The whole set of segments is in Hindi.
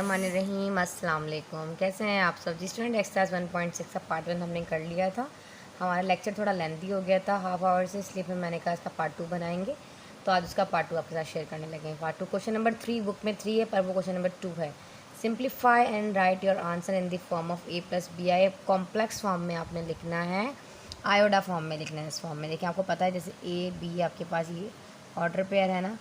बिस्मिल्लाहिर्रहमानिर्रहीम। अस्सलाम वालेकुम। कैसे हैं आप सब जी? स्टूडेंट एक्सरसाइज 1.6 का पार्ट 1 हमने कर लिया था। हमारा लेक्चर थोड़ा लेंथी हो गया था हाफ आवर से, इसलिए फिर मैंने कहा इसका पार्ट 2 बनाएंगे। तो आज उसका पार्ट 2 आपके साथ शेयर करने लगे हैं। पार्ट 2 क्वेश्चन नंबर 3 बुक में 3 है, पर वो क्वेश्चन नंबर 2 है। Simplify and right your answer in the form of a + bi। Complex form में आपने लिखना है, आयोडा फॉर्म में लिखना है। इस फॉर्म में देखिए, आपको पता है जैसे a b आपके पास ये ऑर्डर पेयर है ना।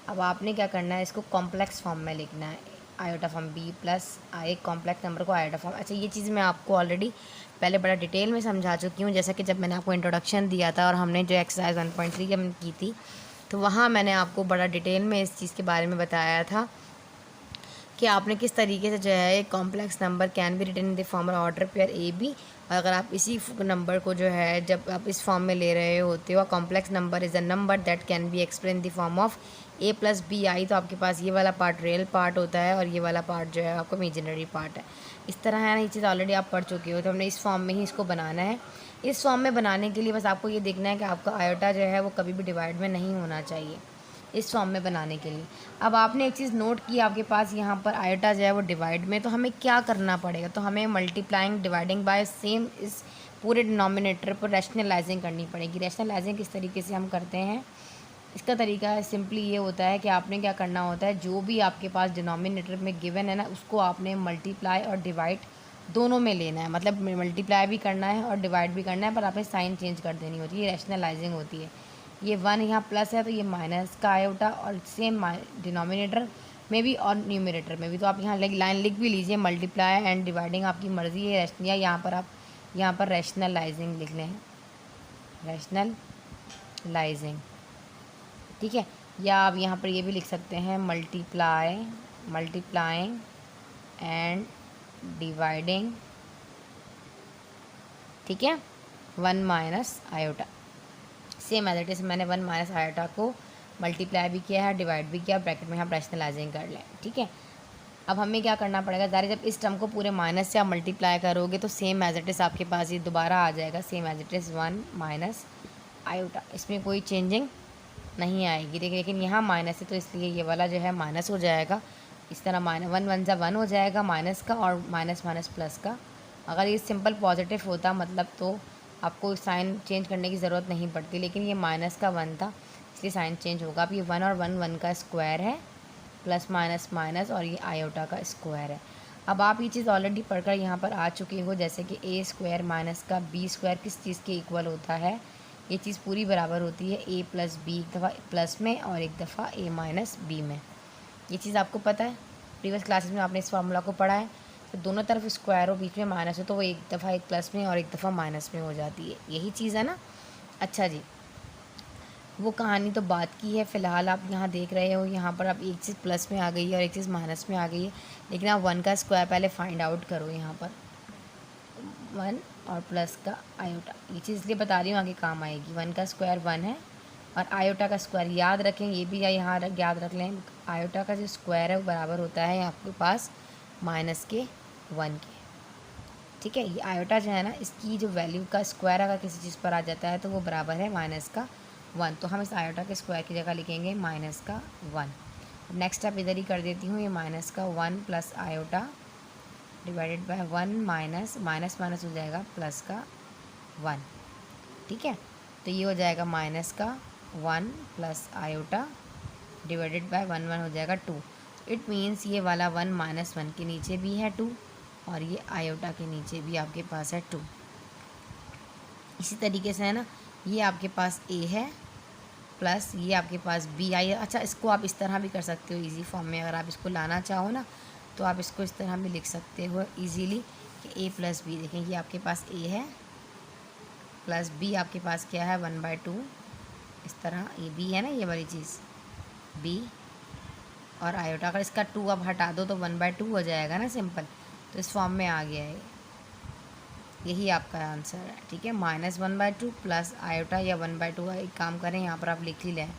अब आपने क्या करना है, इसको कॉम्प्लेक्स फॉर्म में लिखना है, आयोटा फॉर्म b प्लस आई, कॉम्प्लेक्स नंबर को आयोटा फॉर्म। अच्छा, ये चीज़ मैं आपको ऑलरेडी पहले बड़ा डिटेल में समझा चुकी हूँ, जैसा कि जब मैंने आपको इंट्रोडक्शन दिया था और हमने जो एक्सरसाइज 1.3 हमने की थी, तो वहाँ मैंने आपको बड़ा डिटेल में इस चीज़ के बारे में बताया था कि आपने किस तरीके से जो है एक complex number can be written in the form order pair A B. और अगर आप इसी नंबर को जो है जब आप इस फॉर्म में ले रहे होते हो, complex number is a number that can be express in the form of a + bi, तो आपके पास ये वाला पार्ट रियल पार्ट होता है और ये वाला पार्ट जो है आपको इमेजिनरी पार्ट है। इस तरह है ना, ये चीज़ ऑलरेडी आप पढ़ चुके हो। तो हमने इस फॉर्म में ही इसको बनाना है। इस फॉर्म में बनाने के लिए बस आपको ये देखना है कि आपका आयोटा जो है वो कभी भी डिवाइड में नहीं होना चाहिए इस फॉर्म में बनाने के लिए। अब आपने एक चीज़ नोट की, आपके पास यहाँ पर आयोटा जो है वो डिवाइड में, तो हमें क्या करना पड़ेगा, तो हमें मल्टीप्लाइंग डिवाइडिंग बाय सेम इस पूरे डिनोमिनेटर पर रैशनलाइजिंग करनी पड़ेगी। रैशनलाइजिंग किस तरीके से हम करते हैं, इसका तरीका सिंपली ये होता है कि आपने क्या करना होता है, जो भी आपके पास डिनोमिनेटर में गिवन है ना, उसको आपने मल्टीप्लाई और डिवाइड दोनों में लेना है। मतलब मल्टीप्लाई भी करना है और डिवाइड भी करना है, पर आपने साइन चेंज कर देनी होती है। ये रैशनलाइजिंग होती है। ये 1 यहाँ प्लस है तो ये माइनस का आयोटा, और सेम डिनोमिनेटर में भी और न्यूमरेटर में भी। तो आप यहाँ लाइन लिख भी लीजिए, मल्टीप्लाई एंड डिवाइडिंग आपकी मर्ज़ी है। या यहाँ पर आप यहाँ पर रैशनलाइजिंग लिख लें, रैशनलाइजिंग, ठीक है। या आप यहाँ पर ये भी लिख सकते हैं, मल्टीप्लाइंग एंड डिवाइडिंग, ठीक है, 1 minus iota. Same as it is, मैंने 1 माइनस आयोटा को मल्टीप्लाई भी किया है, डिवाइड भी किया, ब्रैकेट में हम रैशनलाइजिंग कर लें, ठीक है। अब हमें क्या करना पड़ेगा, ज़ाहिर जब इस टर्म को पूरे माइनस से आप मल्टीप्लाई करोगे तो सेम एज इट इज़ आपके पास ये दोबारा आ जाएगा, same as it is 1 minus iota. इसमें कोई चेंजिंग नहीं आएगी। देखिए, लेकिन यहाँ माइनस है तो इसलिए ये वाला जो है माइनस हो जाएगा। इस तरह -1 1 ज़ा 1 हो जाएगा माइनस का, और माइनस माइनस प्लस का। अगर ये सिंपल पॉजिटिव होता मतलब तो आपको साइन चेंज करने की ज़रूरत नहीं पड़ती, लेकिन ये माइनस का 1 था इसलिए साइन चेंज होगा। अब ये 1 और 1 1 का स्क्वायर है, प्लस माइनस माइनस, और ये आयोटा का स्क्वायर है। अब आप ये चीज़ ऑलरेडी पढ़कर यहाँ पर आ चुके हो, जैसे कि a स्क्वायर माइनस का b स्क्वायर किस चीज़ के इक्वल होता है, ये चीज़ पूरी बराबर होती है a + b, एक दफ़ा प्लस में और एक दफ़ा a - b में। ये चीज़ आपको पता है, प्रीवियस क्लासेस में आपने इस फार्मूला को पढ़ा है। तो दोनों तरफ स्क्वायर हो, बीच में माइनस हो, तो वो एक दफ़ा एक प्लस में और एक दफ़ा माइनस में हो जाती है। यही चीज़ है ना। अच्छा जी, वो कहानी तो बात की है। फ़िलहाल आप यहाँ देख रहे हो, यहाँ पर आप एक चीज़ प्लस में आ गई है और एक चीज़ माइनस में आ गई है, लेकिन आप 1 का स्क्वायर पहले फाइंड आउट करो। यहाँ पर 1 और प्लस का आयोटा, ये चीज़ इसलिए बता रही हूँ आगे काम आएगी। 1 का स्क्वायर 1 है और आयोटा का स्क्वायर याद रखें, ये भी यहाँ याद रख लें, आयोटा का जो स्क्वायर है वो बराबर होता है आपके पास -1 के, ठीक है। ये आयोटा जो है ना, इसकी जो वैल्यू का स्क्वायर अगर किसी चीज़ पर आ जाता है तो वो बराबर है -1। तो हम इस आयोटा के स्क्वायर की जगह लिखेंगे -1। नेक्स्ट स्टेप इधर ही कर देती हूँ, ये -1 plus iota divided by 1 minus minus हो जाएगा प्लस का 1, ठीक है। तो ये हो जाएगा -1 प्लस आयोटा डिवाइडेड बाय 1 1 हो जाएगा 2। इट मीन्स ये वाला 1 -1 के नीचे भी है 2 और ये आयोटा के नीचे भी आपके पास है 2। इसी तरीके से है ना, ये आपके पास a है प्लस ये आपके पास b आई है। अच्छा, इसको आप इस तरह भी कर सकते हो इजी फॉर्म में, अगर आप इसको लाना चाहो ना तो आप इसको इस तरह भी लिख सकते हो इजीली कि a + b। देखें, ये आपके पास a है प्लस b आपके पास क्या है 1/2। इस तरह ये b है ना, ये वाली चीज़ b और आयोटा, अगर इसका 2 आप हटा दो तो 1/2 हो जाएगा ना, सिंपल। तो इस फॉर्म में आ गया है, यही आपका आंसर है, ठीक है। -1/2 प्लस आयोटा या 1/2, एक काम करें यहाँ पर आप लिख ही लें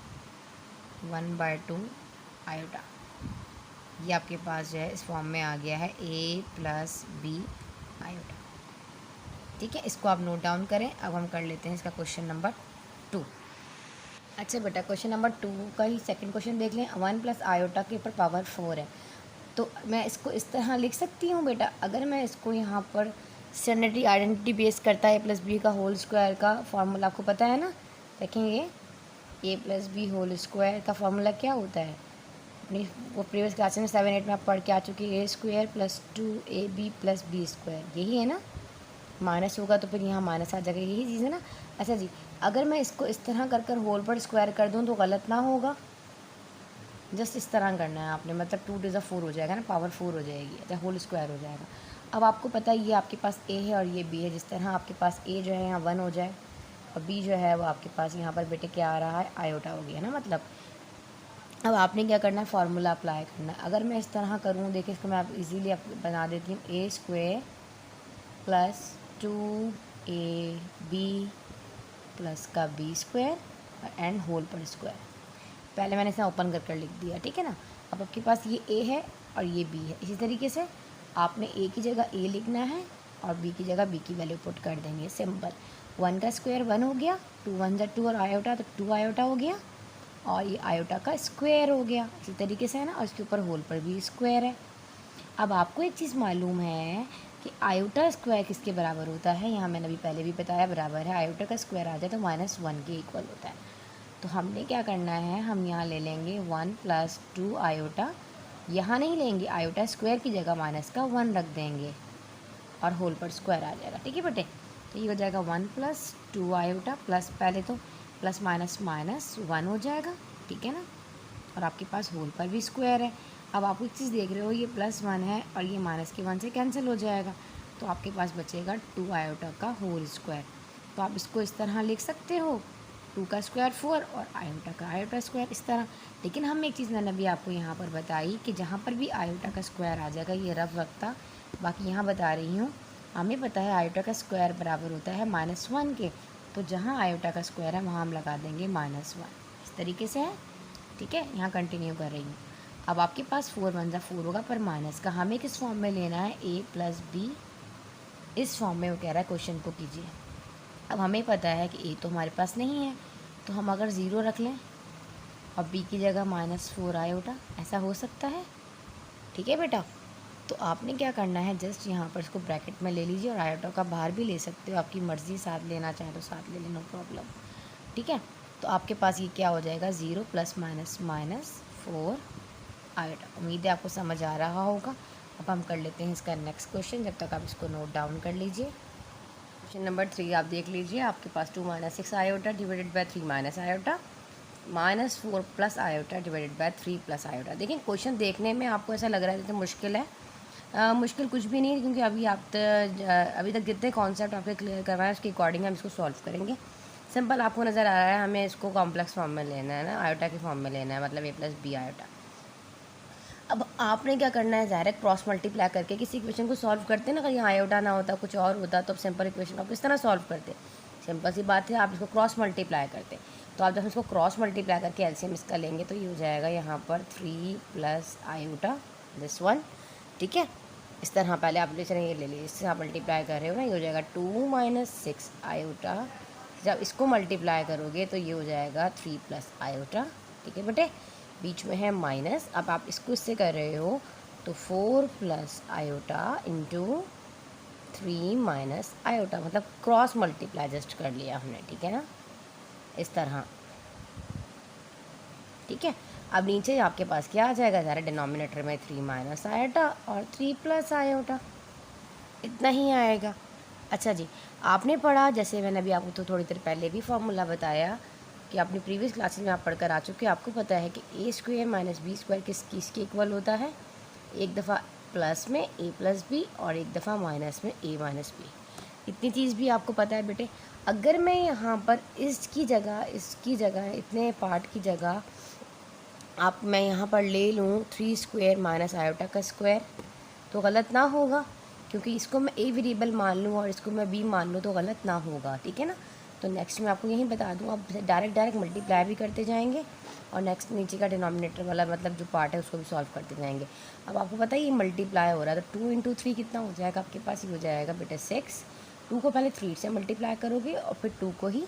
1/2 आयोटा। ये आपके पास जो है इस फॉर्म में आ गया है a + b आयोटा, ठीक है। इसको आप नोट डाउन करें। अब हम कर लेते हैं इसका क्वेश्चन नंबर 2। अच्छा बेटा, क्वेश्चन नंबर 2 का ही सेकंड क्वेश्चन देख लें। 1 प्लस आयोटा के ऊपर पावर 4 है। तो मैं इसको इस तरह लिख सकती हूँ बेटा, अगर मैं इसको यहाँ पर स्टैंडर्ड आइडेंटिटी बेस करता है A+B का होल स्क्वायर का फार्मूला आपको पता है ना, देखेंगे A+B होल स्क्वायर का फार्मूला क्या होता है, अपनी वो प्रीवियस क्लास में 7-8 में आप पढ़ के आ चुकी है, A² + 2AB + B², यही है ना। माइनस होगा तो फिर यहाँ माइनस आ जाएगा, यही चीज़ है ना। अच्छा जी, अगर मैं इसको इस तरह कर कर होल पर स्क्वायर कर दूँ तो गलत ना होगा, जस्ट इस तरह करना है आपने, मतलब 2 × 4 हो जाएगा ना, पावर 4 हो जाएगी, या होल स्क्वायर हो जाएगा। अब आपको पता है ये आपके पास A है और ये B है, जिस तरह आपके पास A जो है यहाँ 1 हो जाए और B जो है वो आपके पास यहाँ पर बेटे क्या आ रहा है, आयोटा हो गया ना मतलब। अब आपने क्या करना है, फार्मूला अप्लाई करना है। अगर मैं इस तरह करूँ, देखिए इसको मैं आप इजीली बना देती हूँ, A² + 2AB प्लस का B² एंड होल पर स्क्वायर। पहले मैंने इसे ओपन कर लिख दिया, ठीक है ना। अब आपके पास ये A है और ये B है, इसी तरीके से आपने A की जगह A लिखना है और B की जगह B की वैल्यू पुट कर देंगे, सिंपल। 1 का स्क्वायर 1 हो गया, 2 × 1 = 2 और आयोटा तो 2 आयोटा हो गया, और ये आयोटा का स्क्वायर हो गया, इसी तरीके से है ना, और इसके ऊपर होल पर भी स्क्वायर है। अब आपको एक चीज़ मालूम है कि आयोटा स्क्वायर किसके बराबर होता है, यहाँ मैंने अभी पहले भी बताया, बराबर है आयोटा का स्क्वायर आ जाए तो -1 के इक्वल होता है। तो हमने क्या करना है, हम यहाँ ले लेंगे 1 + 2 आयोटा, यहाँ नहीं लेंगे, आयोटा स्क्वायर की जगह माइनस का 1 रख देंगे और होल पर स्क्वायर आ जाएगा, ठीक है बेटे। तो ये हो जाएगा 1 + 2 आयोटा प्लस, पहले तो प्लस माइनस माइनस 1 हो जाएगा, ठीक है ना, और आपके पास होल पर भी स्क्वायर है। अब आप एक चीज़ देख रहे हो, ये +1 है और ये -1 से कैंसिल हो जाएगा, तो आपके पास बचेगा 2 आयोटा का होल स्क्वायर। तो आप इसको इस तरह लिख सकते हो, 2 का स्क्वायर 4 और आयोटा का आयोटा स्क्वायर, इस तरह। लेकिन हम एक चीज़ मैंने अभी आपको यहाँ पर बताई कि जहाँ पर भी आयोटा का स्क्वायर आ जाएगा, ये रफ रखता, बाकी यहाँ बता रही हूँ, हमें पता है आयोटा का स्क्वायर बराबर होता है -1 के, तो जहाँ आयोटा का स्क्वायर है वहाँ हम लगा देंगे -1, इस तरीके से है, ठीक है। यहाँ कंटिन्यू कर रही हूँ। अब आपके पास 4 × 1 = 4 होगा, पर माइनस का हमें किस फॉर्म में लेना है, A + B, इस फॉर्म में वो कह रहा है, क्वेश्चन को कीजिए। अब हमें पता है कि A तो हमारे पास नहीं है, तो हम अगर 0 रख लें और B की जगह -4 आयोटा, ऐसा हो सकता है, ठीक है बेटा। तो आपने क्या करना है, जस्ट यहाँ पर इसको ब्रैकेट में ले लीजिए, और आयोटा का बाहर भी ले सकते हो, आपकी मर्ज़ी, साथ लेना चाहें तो साथ ले लें, नो प्रॉब्लम, ठीक है। तो आपके पास ये क्या हो जाएगा, 0 ± -4 आयोटा। उम्मीद है आपको समझ आ रहा होगा। अब हम कर लेते हैं इसका नेक्स्ट क्वेश्चन, जब तक आप इसको नोट डाउन कर लीजिए। क्वेश्चन नंबर 3 आप देख लीजिए, आपके पास 2 - 6 iota divided by 3 - iota, -4 + iota divided by 3 + iota. देखिए क्वेश्चन देखने में आपको ऐसा लग रहा है जैसे मुश्किल है, मुश्किल कुछ भी नहीं है, क्योंकि अभी तक जितने कॉन्सेप्ट आपके क्लियर करवाएं उसके अकॉर्डिंग हम इसको सॉल्व करेंगे। सिंपल आपको नज़र आ रहा है, हमें इसको कॉम्प्लेक्स फॉर्म में लेना है ना, आयोटा के फॉर्म में लेना है, मतलब A + B आयोटा। अब आपने क्या करना है, डायरेक्ट क्रॉस मल्टीप्लाई करके किसी इक्वेशन को सॉल्व करते हैं ना, अगर यहाँ आयोटा ना होता, कुछ और होता, तो अब सिंपल इक्वेशन आप इस तरह सॉल्व करते। सिंपल सी बात है, आप इसको क्रॉस मल्टीप्लाई करते। तो आप जब इसको क्रॉस मल्टीप्लाई करके एलसीएम इसका लेंगे तो ये हो जाएगा यहाँ पर 3 + आयोटा दिस वन, ठीक है। इस तरह पहले आप ये ले लीजिए, इससे आप मल्टीप्लाई कर रहे हो ना, ये हो जाएगा 2 - 6 आयोटा। जब इसको मल्टीप्लाई करोगे तो ये हो जाएगा 3 + आयोटा, ठीक है बेटे, बीच में है माइनस। अब आप इसको इससे कर रहे हो तो 4 + आयोटा इंटू 3 - आयोटा, मतलब क्रॉस मल्टीप्लाई जस्ट कर लिया हमने, ठीक है ना, इस तरह, ठीक है। अब नीचे आपके पास क्या आ जाएगा, ज़रा डिनोमिनेटर में 3 - आयोटा और 3 + आयोटा, इतना ही आएगा। अच्छा जी, आपने पढ़ा, जैसे मैंने अभी आपको तो थोड़ी देर पहले भी फॉर्मूला बताया कि अपनी प्रीवियस क्लासेस में आप पढ़कर आ चुके हैं, आपको पता है कि A² - B² किसके इक्वल होता है, एक दफ़ा प्लस में A + B और एक दफ़ा माइनस में A - B। इतनी चीज़ भी आपको पता है बेटे। अगर मैं यहाँ पर इसकी जगह इतने पार्ट की जगह मैं यहाँ पर ले लूँ 3² - आयोटा का स्क्वायर, तो गलत ना होगा, क्योंकि इसको मैं A वेरिएबल मान लूँ और इसको मैं B मान लूँ तो गलत ना होगा, ठीक है ना। तो नेक्स्ट मैं आपको यही बता दूँ, आप डायरेक्ट मल्टीप्लाई भी करते जाएंगे और नेक्स्ट नीचे का डिनोमिनेटर वाला मतलब जो पार्ट है उसको भी सॉल्व करते जाएंगे। अब आपको पता है ये मल्टीप्लाई हो रहा है, तो 2 × 3 कितना हो जाएगा आपके पास, ये हो जाएगा बेटा 6। 2 को पहले 3 से मल्टीप्लाई करोगे और फिर 2 को ही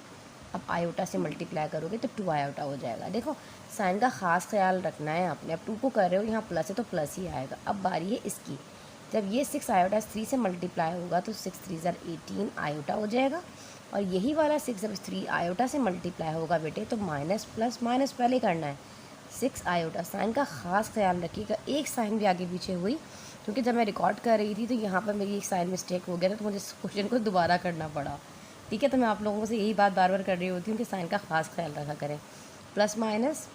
अब आयोटा से मल्टीप्लाई करोगे तो 2 आयोटा हो जाएगा। देखो साइन का ख़ास ख्याल रखना है आपने, अब 2 को कर रहे हो यहाँ प्लस है तो प्लस ही आएगा। अब बारी है इसकी, जब ये 6 आयोटा 3 से मल्टीप्लाई होगा तो 6 3 18 आयोटा हो जाएगा, और यही वाला 6 जब 3 आयोटा से मल्टीप्लाई होगा बेटे तो माइनस प्लस माइनस पहले करना है। 6 आयोटा, साइन का ख़ास ख्याल रखिएगा, एक साइन भी आगे पीछे हुई, क्योंकि जब मैं रिकॉर्ड कर रही थी तो यहाँ पर मेरी एक साइन मिस्टेक हो गया था तो मुझे इस क्वेश्चन को दोबारा करना पड़ा। ठीक है, तो मैं आप लोगों से यही बात बार बार कर रही होती हूँ कि साइन का ख़ास ख्याल रखा करें। प्लस माइनस,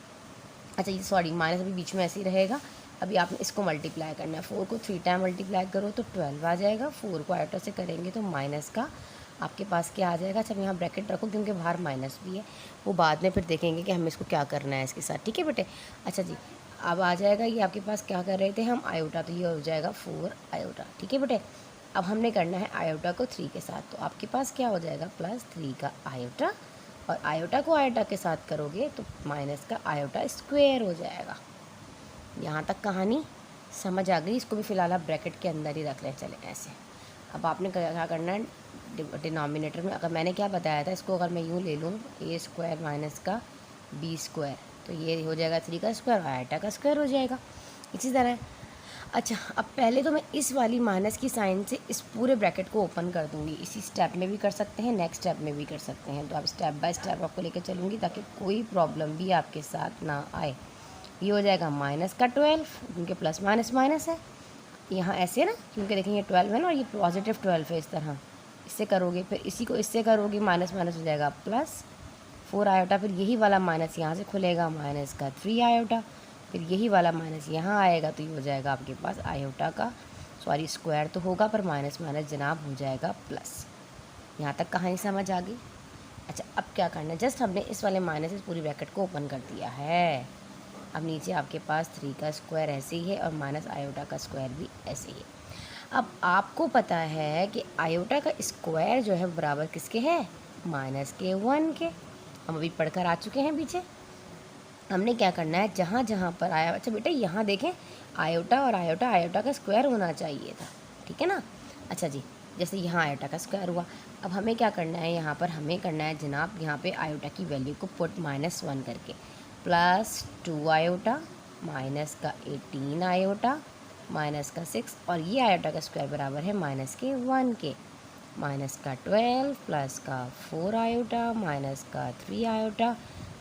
अच्छा ये सॉरी माइनस अभी बीच में ऐसे ही रहेगा। अभी आपने इसको मल्टीप्लाई करना है, 4 को 3 टाइम मल्टीप्लाई करो तो 12 आ जाएगा, 4 को आयोटा से करेंगे तो माइनस का आपके पास क्या आ जाएगा। अच्छा यहाँ ब्रैकेट रखो क्योंकि बाहर माइनस भी है, वो बाद में फिर देखेंगे कि हमें इसको क्या करना है इसके साथ। ठीक है बेटे, अच्छा जी अब आ जाएगा ये आपके पास, क्या कर रहे थे हम आयोटा, तो ये हो जाएगा 4 आयोटा। ठीक है बेटे, अब हमने करना है आयोटा को 3 के साथ, तो आपके पास क्या हो जाएगा प्लस 3 का आयोटा, और आयोटा को आयोटा के साथ करोगे तो माइनस का आयोटा स्क्वायर हो जाएगा। यहाँ तक कहानी समझ आ गई। इसको भी फ़िलहाल आप ब्रैकेट के अंदर ही रख लें, चले ऐसे। अब आपने क्या करना है, डिनोमिनेटर में अगर मैंने क्या बताया था, इसको अगर मैं यूँ ले लूँ ए स्क्वायर माइनस का बी स्क्वायर, तो ये हो जाएगा 3 का स्क्वायर और आयोटा का स्क्वायर हो जाएगा, इसी तरह। अच्छा अब पहले तो मैं इस वाली माइनस की साइन से इस पूरे ब्रैकेट को ओपन कर दूंगी, इसी स्टेप में भी कर सकते हैं, नेक्स्ट स्टेप में भी कर सकते हैं, तो आप स्टेप बाय स्टेप आपको लेकर चलूँगी ताकि कोई प्रॉब्लम भी आपके साथ ना आए। ये हो जाएगा माइनस का 12, क्योंकि प्लस माइनस माइनस है, यहाँ ऐसे ना, क्योंकि देखेंगे 12 है ना और ये पॉजिटिव 12 है, इस तरह इससे करोगे, फिर इसी को इससे करोगे, माइनस माइनस हो जाएगा प्लस 4 आयोटा, फिर यही वाला माइनस यहाँ से खुलेगा माइनस का 3 आयोटा, फिर यही वाला माइनस यहाँ आएगा तो ये हो जाएगा आपके पास आयोटा का, सॉरी स्क्वायर तो होगा पर माइनस माइनस जनाब हो जाएगा प्लस। यहाँ तक कहानी समझ आ गई। अच्छा अब क्या करना है, जस्ट हमने इस वाले माइनस से पूरी ब्रैकेट को ओपन कर दिया है। अब नीचे आपके पास 3 का स्क्वायर ऐसे ही है और माइनस आयोटा का स्क्वायर भी ऐसे ही है। अब आपको पता है कि आयोटा का स्क्वायर जो है बराबर किसके है, माइनस के 1 के। हम अभी पढ़कर आ चुके हैं पीछे। हमने क्या करना है, जहाँ जहाँ पर आया, अच्छा बेटा यहाँ देखें आयोटा और आयोटा, आयोटा का स्क्वायर होना चाहिए था, ठीक है ना। अच्छा जी, जैसे यहाँ आयोटा का स्क्वायर हुआ, अब हमें क्या करना है, यहाँ पर हमें करना है जनाब, यहाँ पे आयोटा की वैल्यू को पुट -1 करके, प्लस 2 आयोटा माइनस का 18 आयोटा माइनस का 6, और ये आयोटा का स्क्वायर बराबर है माइनस के 1 के, माइनस का 12 प्लस का 4 आयोटा माइनस का 3 आयोटा।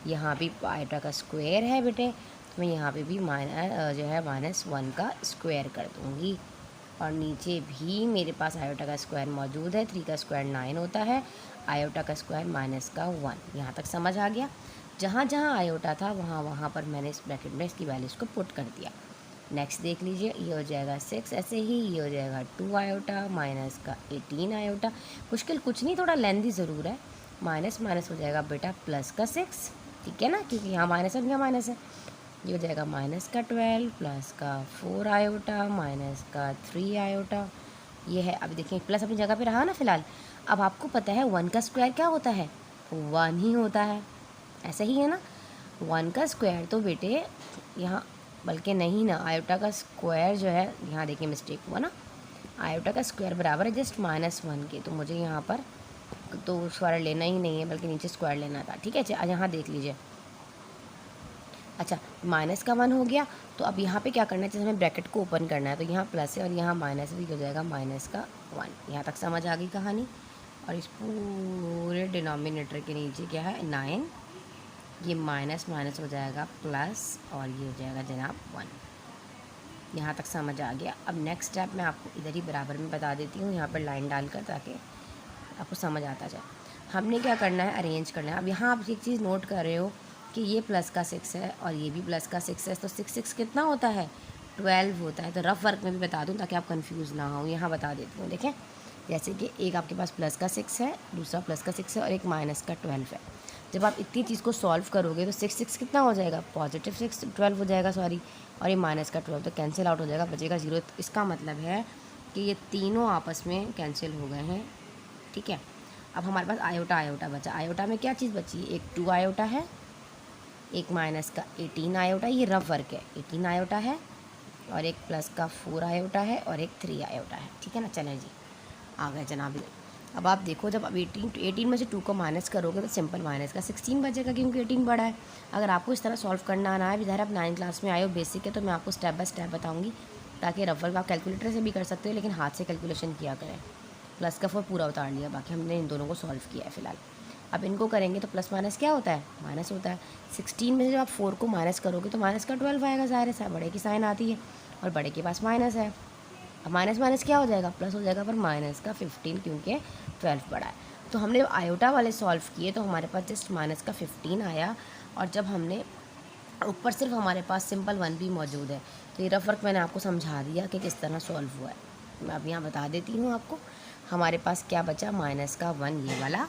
यहाँ भी आयोटा का स्क्वायर है बेटे, तो मैं यहाँ पे भी जो है -1 का स्क्वायर कर दूँगी, और नीचे भी मेरे पास आयोटा का स्क्वायर मौजूद है, 3 का स्क्वायर 9 होता है, आयोटा का स्क्वायर माइनस का 1। यहाँ तक समझ आ गया। जहाँ जहाँ आयोटा था वहाँ वहाँ पर मैंने इस ब्रैकेट में इसकी वैल्यूज़ को पुट कर दिया। नेक्स्ट देख लीजिए, ये हो जाएगा 6 ऐसे ही, ये हो जाएगा 2 आयोटा माइनस का 18 आयोटा। मुश्किल कुछ नहीं, थोड़ा लेंदी ज़रूर है। माइनस माइनस हो जाएगा बेटा प्लस का 6, ठीक है ना, क्योंकि यहाँ माइनस है यहाँ माइनस है। ये हो जाएगा माइनस का 12 प्लस का 4 आयोटा माइनस का 3 आयोटा। ये है, अभी देखिए प्लस अपनी जगह पे रहा ना फ़िलहाल। अब आपको पता है 1 का स्क्वायर क्या होता है, 1 ही होता है, ऐसा ही है ना। 1 का स्क्वायर तो बेटे यहाँ, बल्कि नहीं ना, आयोटा का स्क्वायर जो है, यहाँ देखिए मिस्टेक हुआ ना, आयोटा का स्क्वायर बराबर है जस्ट -1 के, तो मुझे यहाँ पर तो स्क्वायर लेना ही नहीं है बल्कि नीचे स्क्वायर लेना था, ठीक है। यहाँ देख लीजिए, अच्छा माइनस का 1 हो गया, तो अब यहाँ पे क्या करना है, जैसे हमें ब्रैकेट को ओपन करना है, तो यहाँ प्लस है और यहाँ माइनस है, तो हो जाएगा माइनस का 1। यहाँ तक समझ आ गई कहानी। और इस पूरे डिनोमिनेटर के नीचे क्या है 9, ये माइनस माइनस हो जाएगा प्लस, और ये हो जाएगा जनाब 1। यहाँ तक समझ आ गया। अब नेक्स्ट स्टेप मैं आपको इधर ही बराबर में बता देती हूँ, यहाँ पर लाइन डालकर, ताकि आपको समझ आता जाए। हमने क्या करना है, अरेंज करना है। अब यहाँ आप एक चीज़ नोट कर रहे हो कि ये प्लस का 6 है और ये भी प्लस का 6 है, तो 6 6 कितना होता है, 12 होता है। तो रफ वर्क में भी बता दूँ ताकि आप कंफ्यूज ना हो, यहाँ बता देती हूँ। देखें, जैसे कि एक आपके पास प्लस का 6 है, दूसरा प्लस का 6 है और एक माइनस का 12 है। जब आप इतनी चीज़ को सॉल्व करोगे तो 6 6 कितना हो जाएगा, पॉजिटिव 6 12 हो जाएगा, सॉरी, और ये माइनस का 12, तो कैंसिल आउट हो जाएगा, बचेगा 0। इसका मतलब है कि ये तीनों आपस में कैंसिल हो गए हैं, ठीक है। अब हमारे पास आयोटा आयोटा बचा। आयोटा में क्या चीज़ बची, एक 2 आयोटा है, एक माइनस का 18 आयोटा, ये रफ वर्क है, 18 आयोटा है, और एक प्लस का 4 आयोटा है और एक 3 आयोटा है, ठीक है ना। चलें जी, आ गए जनाब। अब आप देखो जब आप 18 में से 2 को माइनस करोगे तो सिंपल माइनस का 16 बचेगा, क्योंकि 18 बड़ा है। अगर आपको इस तरह सॉल्व करना आना है, इधर आप 9 क्लास में आए हो, बेसिक है, तो मैं आपको स्टेप बाय स्टेप बताऊँगी, ताकि रफल आप कैलकुलेटर से भी कर सकते हो, लेकिन हाथ से कैलकुलेशन किया करें। प्लस का 4 पूरा उतार लिया, बाकी हमने इन दोनों को सॉल्व किया है फ़िलहाल। अब इनको करेंगे तो प्लस माइनस क्या होता है, माइनस होता है। 16 में से जब आप 4 को माइनस करोगे तो माइनस का 12 आएगा, ज़ाहिर है, बड़े की साइन आती है और बड़े के पास माइनस है। अब माइनस माइनस क्या हो जाएगा, प्लस हो जाएगा, पर माइनस का 15, क्योंकि 12 बड़ा है। तो हमने आयोटा वाले सॉल्व किए तो हमारे पास जस्ट माइनस का 15 आया, और जब हमने ऊपर सिर्फ हमारे पास सिंपल 1 भी मौजूद है। तो ये रफ वर्क मैंने आपको समझा दिया कि किस तरह सॉल्व हुआ है। मैं अब यहाँ बता देती हूँ आपको। हमारे पास क्या बचा, माइनस का 1 ये वाला,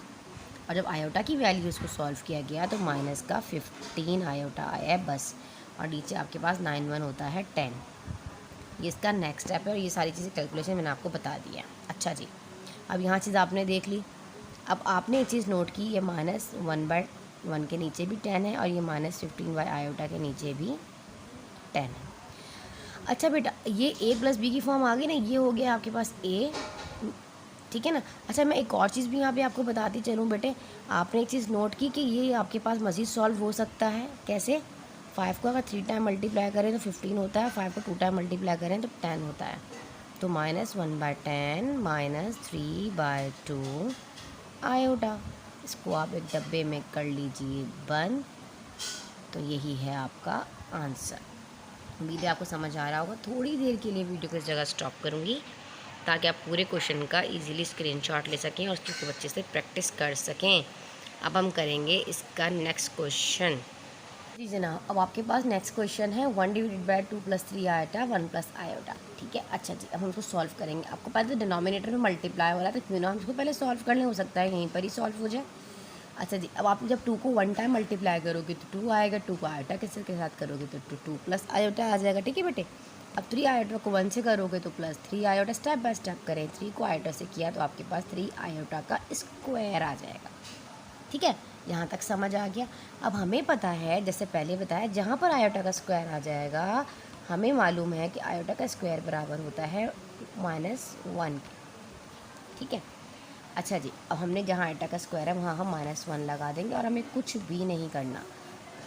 और जब आयोटा की वैल्यू इसको सॉल्व किया गया तो माइनस का 15 आयोटा आया है बस, और नीचे आपके पास 9 1 होता है 10। ये इसका नेक्स्ट स्टेप है, और ये सारी चीज़ें कैलकुलेशन मैंने आपको बता दी है। अच्छा जी, अब यहाँ चीज़ आपने देख ली। अब आपने ये चीज़ नोट की, ये -1/1 के नीचे भी 10 है, और ये -15 बाई आयोटा के नीचे भी 10 है। अच्छा बेटा, ये a प्लस बी की फॉर्म आ गई ना, ये हो गया आपके पास a, ठीक है ना। अच्छा, मैं एक और चीज़ भी यहाँ पे आपको बताती चलूँ बेटे, आपने एक चीज़ नोट की कि ये आपके पास मज़ीद सॉल्व हो सकता है। कैसे, 5 को अगर 3 टाइम मल्टीप्लाई करें तो 15 होता है, 5 को 2 टाइम मल्टीप्लाई करें तो 10 होता है। तो -1/10 -3/2 आयोटा, इसको आप एक डब्बे में कर लीजिए बंद। तो यही है आपका आंसर। उम्मीद है आपको समझ आ रहा होगा। थोड़ी देर के लिए वीडियो को इस जगह स्टॉप करूँगी, ताकि आप पूरे क्वेश्चन का इजीली स्क्रीनशॉट ले सकें और उसको बच्चे से प्रैक्टिस कर सकें। अब हम करेंगे इसका नेक्स्ट क्वेश्चन। जी जनाब, अब आपके पास नेक्स्ट क्वेश्चन है 1 डिवाइडेड बाय 2 + 3 आयोटा 1 + आयोटा, ठीक है। अच्छा जी, अब हम उसको सॉल्व करेंगे। आपको पता है डिनोमिनेटर में मल्टीप्लाई हो रहा है, तो क्यों ना हम इसको पहले सॉल्व कर लें, हो सकता है यहीं पर ही सॉल्व हो जाए। अच्छा जी, अब आप जब 2 को 1 टाइम मल्टीप्लाई करोगे तो 2 आएगा, 2 को आयोटा के साथ करोगे तो 2 + आयोटा आ जाएगा, ठीक है बेटे। अब 3 आयोटा को 1 से करोगे तो +3 आयोटा, स्टेप बाय स्टेप करें। 3 को आयोटा से किया तो आपके पास 3 आयोटा का स्क्वायर आ जाएगा, ठीक है। यहाँ तक समझ आ गया। अब हमें पता है, जैसे पहले बताया, जहाँ पर आयोटा का स्क्वायर आ जाएगा, हमें मालूम है कि आयोटा का स्क्वायर बराबर होता है -1, ठीक है। अच्छा जी, अब हमने जहाँ आयोटा का स्क्वायर है वहाँ हम -1 लगा देंगे, और हमें कुछ भी नहीं करना।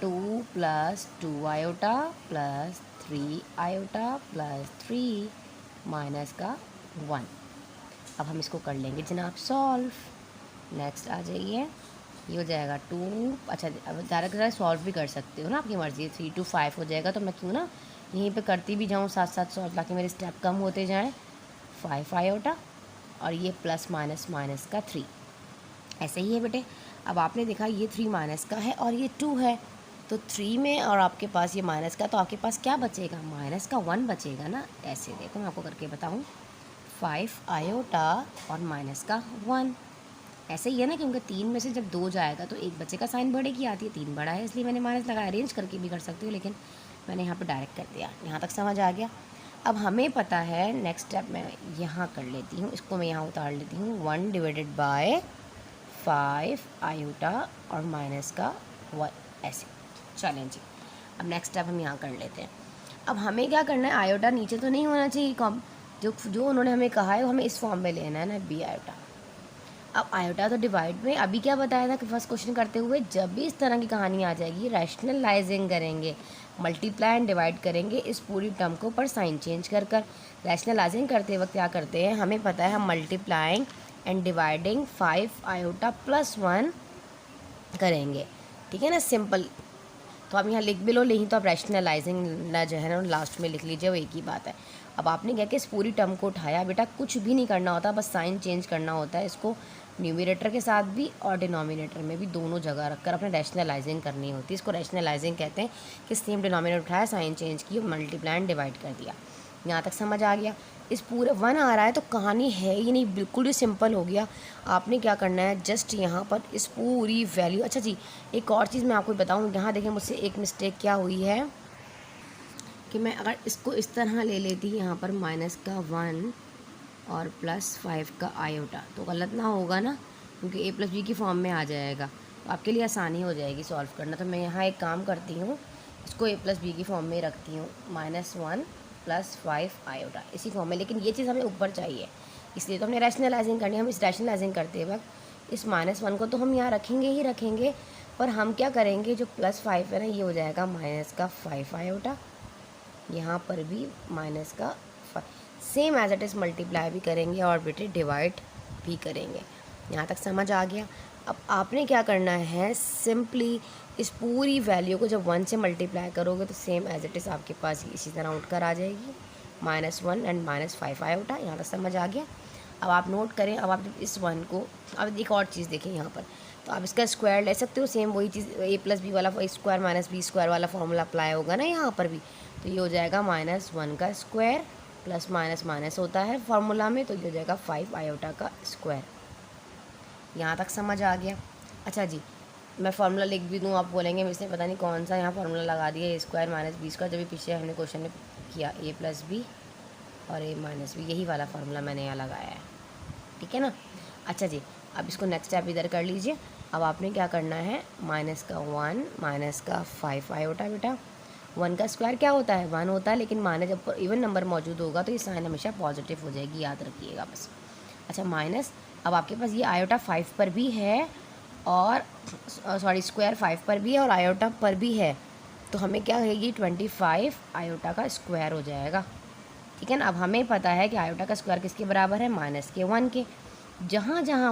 2 + 2 आयोटा + 3 आयोटा + 3 -1। अब हम इसको कर लेंगे जनाब सॉल्व। नेक्स्ट आ जाइए, ये हो जाएगा 2। अच्छा, अब ज़्यादा सॉल्व भी कर सकते हो ना, आपकी मर्ज़ी है। 3 to 5 हो जाएगा, तो मैं क्यों ना यहीं पे करती भी जाऊँ साथ साथ सॉल्व, ताकि मेरे स्टेप कम होते जाएँ। 5 आयोटा, और ये प्लस माइनस माइनस का 3, ऐसे ही है बेटे। अब आपने देखा ये 3 माइनस का है और ये 2 है, तो 3 में और आपके पास ये माइनस का, तो आपके पास क्या बचेगा, माइनस का 1 बचेगा ना। ऐसे देखो, मैं आपको करके बताऊँ, 5 आयोटा और माइनस का 1, ऐसे ही है ना, क्योंकि 3 में से जब 2 जाएगा तो एक बच्चे का साइन बड़े की आती है, 3 बड़ा है, इसलिए मैंने माइनस लगाया। अरेंज करके भी कर सकती हूँ, लेकिन मैंने यहाँ पे डायरेक्ट कर दिया। यहाँ तक समझ आ गया। अब हमें पता है, नेक्स्ट स्टेप मैं यहाँ कर लेती हूँ, इसको मैं यहाँ उतार लेती हूँ। 1 डिवाइडेड बाय 5 आयोटा और माइनस का 1, ऐसे। चलें जी, अब नेक्स्ट स्टेप हम यहाँ कर लेते हैं। अब हमें क्या करना है, आयोटा नीचे तो नहीं होना चाहिए, कम जो उन्होंने हमें कहा है वो हमें इस फॉर्म में लेना है ना, बी आयोटा। अब आयोटा तो डिवाइड में अभी क्या बताया था कि फर्स्ट क्वेश्चन करते हुए, जब भी इस तरह की कहानी आ जाएगी, रैशनलाइजिंग करेंगे, मल्टीप्लाई एंड डिवाइड करेंगे इस पूरी टर्म को, पर साइन चेंज कर कर। रैशनलाइजिंग करते वक्त क्या करते हैं, हमें पता है हम मल्टीप्लाइंग एंड डिवाइडिंग 5 आयोटा + 1 करेंगे, ठीक है ना, सिंपल। तो आप यहाँ लिख भी लो, नहीं तो आप रैशनलाइजिंग ना जो है ना लास्ट में लिख लीजिए, वो एक ही बात है। अब आपने क्या कि इस पूरी टर्म को उठाया, बेटा कुछ भी नहीं करना होता, बस साइन चेंज करना होता है। इसको न्यूमरेटर के साथ भी और डिनोमिनेटर में भी, दोनों जगह रखकर अपने रैशनलाइजिंग करनी होती है। इसको रैशनलाइजिंग कहते हैं कि सेम डिनोमिनेटर उठाया, साइन चेंज की, मल्टीप्लाई एंड डिवाइड कर दिया। यहाँ तक समझ आ गया। इस पूरे 1 आ रहा है तो कहानी है ही नहीं, बिल्कुल ही सिंपल हो गया। आपने क्या करना है, जस्ट यहाँ पर इस पूरी वैल्यू। अच्छा जी, एक और चीज़ मैं आपको बताऊँ, यहाँ देखें मुझसे एक मिस्टेक क्या हुई है कि मैं अगर इसको इस तरह ले लेती यहाँ पर -1 और +5 का आयोटा, तो गलत ना होगा ना, क्योंकि a + b की फॉर्म में आ जाएगा, तो आपके लिए आसानी हो जाएगी सॉल्व करना। तो मैं यहाँ एक काम करती हूँ, इसको a + b की फॉर्म में रखती हूँ, -1 + 5 आयोटा, इसी फॉर्म में। लेकिन ये चीज़ हमें ऊपर चाहिए, इसलिए तो हमने रैशनलाइजिंग करनी है। हम इस रैशनलाइजिंग करते वक्त इस -1 को तो हम यहाँ रखेंगे ही रखेंगे, पर हम क्या करेंगे, जो +5 है ना, ये हो जाएगा -5 आयोटा, यहाँ पर भी -5, same as it is multiply भी करेंगे और बेटे डिवाइड भी करेंगे। यहाँ तक समझ आ गया। अब आपने क्या करना है, सिंपली इस पूरी वैल्यू को जब 1 से मल्टीप्लाई करोगे तो सेम एज इट इज़ आपके पास इसी तरह उठकर आ जाएगी, -1 एंड -5 आयोटा। यहाँ तक समझ आ गया। अब आप नोट करें, अब आप इस 1 को, अब एक और चीज़ देखें यहाँ पर, तो आप इसका स्क्वायर ले सकते हो, सेम वही चीज़ a+b वाला स्क्वायर -b² वाला फॉर्मूला अप्लाई होगा ना यहाँ पर भी। तो ये हो जाएगा -1 का स्क्वायर प्लस माइनस होता है फार्मूला में, तो ये हो जाएगा 5 आयोटा का स्क्वायर। यहाँ तक समझ आ गया। अच्छा जी, मैं फार्मूला लिख भी दूँ, आप बोलेंगे इसने पता नहीं कौन सा यहाँ फार्मूला लगा दिया, a² - b², जब भी पीछे हमने क्वेश्चन में किया a+b और a-b, यही वाला फार्मूला मैंने यहाँ लगाया है, ठीक है ना। अच्छा जी, अब इसको नेक्स्ट स्टेप इधर कर लीजिए। अब आपने क्या करना है, -1 - 5 आयोटा, बेटा 1 का स्क्वायर क्या होता है, 1 होता है, लेकिन माने जब इवन नंबर मौजूद होगा तो ये साइन हमेशा पॉजिटिव हो जाएगी, याद रखिएगा बस। अच्छा, माइनस, अब आपके पास ये आयोटा 5 पर भी है और सॉरी स्क्वायर 5 पर भी है और आयोटा पर भी है, तो हमें क्या है, ये 25 आयोटा का स्क्वायर हो जाएगा, ठीक है ना। अब हमें पता है कि आयोटा का स्क्वायर किसके बराबर है, -1 के। जहाँ जहाँ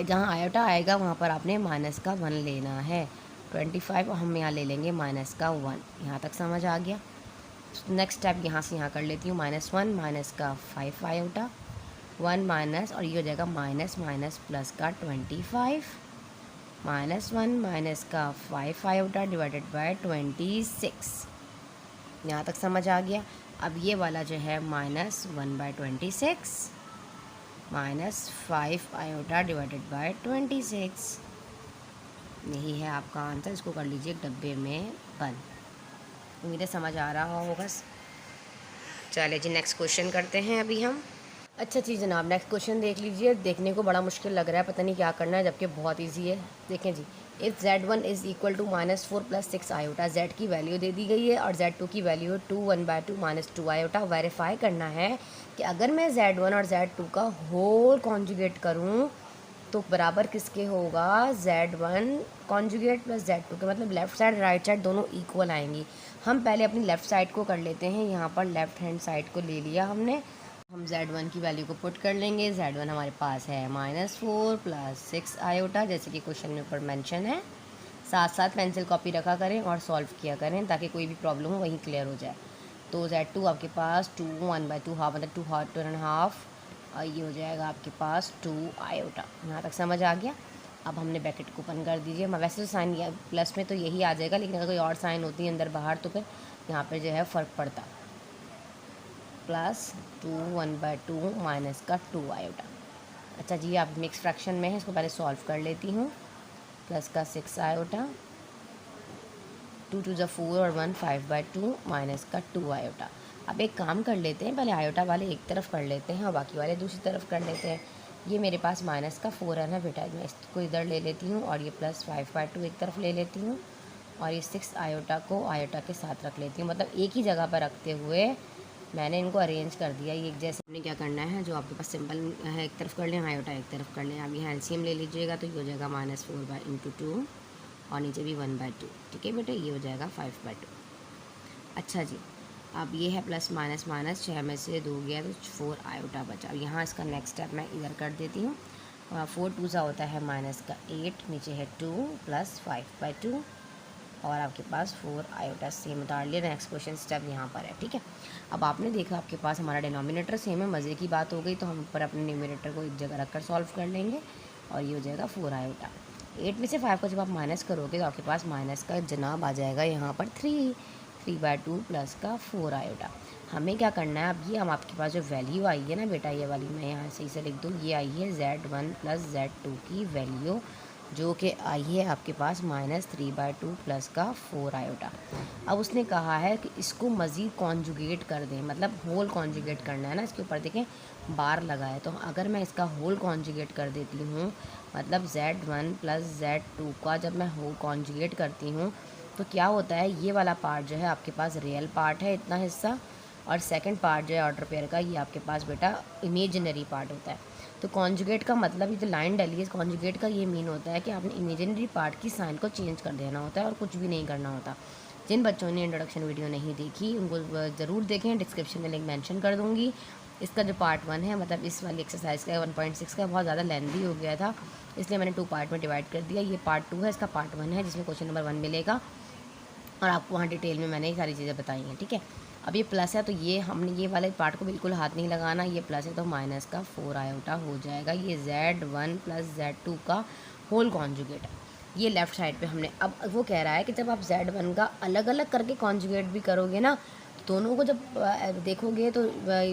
जहाँ आयोटा आएगा वहाँ पर आपने -1 लेना है। 25 हम यहाँ ले लेंगे -1। यहाँ तक समझ आ गया। नेक्स्ट स्टेप यहाँ से यहाँ कर लेती हूँ, -1 - 5 आयोटा, 1 माइनस, और ये हो जाएगा माइनस प्लस का 25, -1 - 5 आयोटा डिवाइडेड बाय 26। यहाँ तक समझ आ गया। अब ये वाला जो है -1/26 -5 आयोटा डिवाइडेड बाय 26, यही है आपका आंसर। इसको कर लीजिए एक डब्बे में बंद। उम्मीद है समझ आ रहा होगा। चलिए जी, नेक्स्ट क्वेश्चन करते हैं अभी हम। अच्छा जी जनाब, नेक्स्ट क्वेश्चन देख लीजिए। देखने को बड़ा मुश्किल लग रहा है, पता नहीं क्या करना है, जबकि बहुत इजी है। देखें जी, if Z1 is equal to -4 + 6 iota, Z की वैल्यू दे दी गई है और Z2 की वैल्यू 2 1/2 - 2 आयोटा। वेरीफाई करना है कि अगर मैं Z1 और Z2 का होल कॉन्जुगेट करूँ तो बराबर किसके होगा, Z1 कॉन्जुगेट प्लस Z2 के, मतलब लेफ़्ट साइड राइट साइड दोनों इक्वल आएंगी। हम पहले अपनी लेफ़्ट साइड को कर लेते हैं, यहाँ पर लेफ़्ट हैंड साइड को ले लिया हमने। हम Z1 की वैल्यू को पुट कर लेंगे। Z1 हमारे पास है -4 + 6 आयोटा, जैसे कि क्वेश्चन में ऊपर मेंशन है। साथ साथ पेंसिल कॉपी रखा करें और सॉल्व किया करें ताकि कोई भी प्रॉब्लम हो वहीं क्लियर हो जाए। तो Z2 आपके पास 2 1/2 हाफ, मतलब 2.5, और ये हो जाएगा आपके पास 2 आयोटा। यहाँ तक समझ आ गया। अब हमने ब्रैकेट को ओपन कर दीजिए। वैसे तो साइन प्लस में तो यही आ जाएगा, लेकिन अगर कोई और साइन होती है अंदर बाहर तो फिर यहाँ पर जो है फ़र्क पड़ता। +2 1/2 माइनस का 2 आयोटा। अच्छा जी, आप मिक्स फ्रैक्शन में है, इसको पहले सॉल्व कर लेती हूँ। प्लस का 6 आयोटा, 2 2 4 और 1 5/2 माइनस का 2 आयोटा। अब एक काम कर लेते हैं, पहले आयोटा वाले एक तरफ कर लेते हैं और बाकी वाले दूसरी तरफ कर लेते हैं। ये मेरे पास -4 है ना बेटा, मैं इसको इधर ले लेती हूँ और ये +5/2 एक तरफ ले लेती हूँ और ये 6 आयोटा को आयोटा के साथ रख लेती हूँ, मतलब एक ही जगह पर रखते हुए मैंने इनको अरेंज कर दिया। ये एक जैसे हमने क्या करना है, जो आपके पास सिंपल है एक तरफ कर लें, आयोटा एक तरफ कर लें। अब यहाँ एलसीएम ले लीजिएगा तो ये हो जाएगा -4 × 2 और नीचे भी 1/2, ठीक है बेटे, ये हो जाएगा 5/2। अच्छा जी, अब ये है प्लस माइनस माइनस, 6 में से 2 गया तो 4 आयोटा बचा। अब यहाँ इसका नेक्स्ट स्टेप मैं इधर कर देती हूँ। 4 2 होता है -8, नीचे है 2 + 5/2 और आपके पास 4 आयोटा सेम उतार लिया। नेक्स्ट क्वेश्चन स्टेप यहाँ पर है, ठीक है। अब आपने देखा आपके पास हमारा डिनोमिनेटर सेम है, मज़े की बात हो गई, तो हम ऊपर अपने न्यूमिनेटर को एक जगह रखकर सॉल्व कर लेंगे और ये हो जाएगा 4 आयोटा। 8 में से 5 को जब आप माइनस करोगे तो आपके पास माइनस का जनाब आ जाएगा यहाँ पर 3/2 प्लस का 4 आयोटा। हमें क्या करना है, अब ये हम आपके पास जो वैल्यू आई है ना बेटा, ये वाली मैं यहाँ सही से लिख दूँ, ये आई है Z1 + Z2 की वैल्यू, जो कि आई है आपके पास -3/2 प्लस का 4 आयोटा। अब उसने कहा है कि इसको मज़ीद कॉन्जुगेट कर दें, मतलब होल कॉन्जुगेट करना है ना, इसके ऊपर देखें बार लगा है, तो अगर मैं इसका होल कॉन्जुगेट कर देती हूँ, मतलब Z1 + Z2 का जब मैं होल कॉन्जुगेट करती हूँ तो क्या होता है, ये वाला पार्ट जो है आपके पास रियल पार्ट है, इतना हिस्सा, और सेकंड पार्ट जो है ऑर्डर पेयर का, ये आपके पास बेटा इमेजिनरी पार्ट होता है। तो कॉन्जुगेट का मतलब, ये जो लाइन डली है कॉन्जुगेट का, ये मीन होता है कि आपने इमेजिनरी पार्ट की साइन को चेंज कर देना होता है और कुछ भी नहीं करना होता। जिन बच्चों ने इंट्रोडक्शन वीडियो नहीं देखी उनको ज़रूर देखें, डिस्क्रिप्शन में लिंक मेंशन कर दूँगी। इसका जो पार्ट 1 है, मतलब इस वाली एक्सरसाइज का 1.6 का, बहुत ज़्यादा लेंथी हो गया था, इसलिए मैंने 2 पार्ट में डिवाइड कर दिया। ये पार्ट 2 है, इसका पार्ट 1 है जिसमें क्वेश्चन नंबर 1 मिलेगा और आपको वहाँ डिटेल में मैंने ये सारी चीज़ें बताई हैं, ठीक है। अब ये प्लस है तो ये हमने ये वाले पार्ट को बिल्कुल हाथ नहीं लगाना, ये प्लस है तो माइनस का 4 आयोटा हो जाएगा। ये Z1 प्लस Z2 का होल कॉन्जुगेट है। ये लेफ़्ट साइड पे हमने, अब वो कह रहा है कि जब आप Z1 का अलग अलग करके कॉन्जुगेट भी करोगे ना, तो दोनों को जब देखोगे तो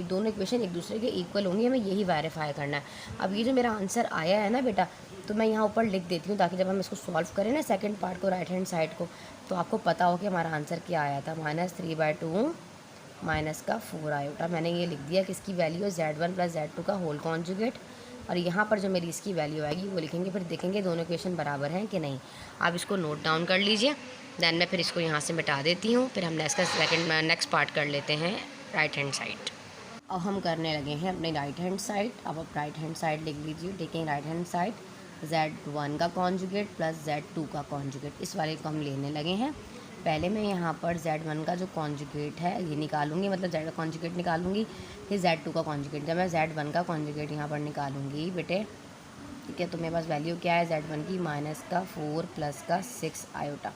दोनों इक्वेशन एक दूसरे के इक्वल होंगे, हमें यही वेरीफाई करना है। अब ये जो मेरा आंसर आया है ना बेटा, तो मैं यहाँ ऊपर लिख देती हूँ ताकि जब हम इसको सॉल्व करें ना सेकंड पार्ट को, राइट हैंड साइड को, तो आपको पता हो कि हमारा आंसर क्या आया था। -3/2 माइनस का 4 आयोटा, मैंने ये लिख दिया कि इसकी वैल्यू है Z1 प्लस Z2 का होल कॉन्जुगेट। और यहाँ पर जो मेरी इसकी वैल्यू आएगी वो लिखेंगे, फिर देखेंगे दोनों इक्वेशन बराबर हैं कि नहीं। आप इसको नोट डाउन कर लीजिए, दैन मैं फिर इसको यहाँ से मिटा देती हूँ, फिर हम नेक्स्ट पार्ट कर लेते हैं राइट हैंड साइड। अब हम करने लगे हैं अपने राइट हैंड साइड। अब आप राइट हैंड साइड लिख लीजिए, taking right hand side Z1 का कॉन्जुगेट प्लस Z2 का कॉन्जुगेट, इस वाले को हम लेने लगे हैं। पहले मैं यहाँ पर Z1 का जो कॉन्जुगेट है ये निकालूंगी, मतलब Z का कॉन्जुगेट निकालूंगी, फिर Z2 का कॉन्जुगेट। जब मैं Z1 का कॉन्जुगेट यहाँ पर निकालूंगी बेटे, ठीक है, तो मेरे पास वैल्यू क्या है Z1 की, माइनस का 4 प्लस का 6 आयोटा।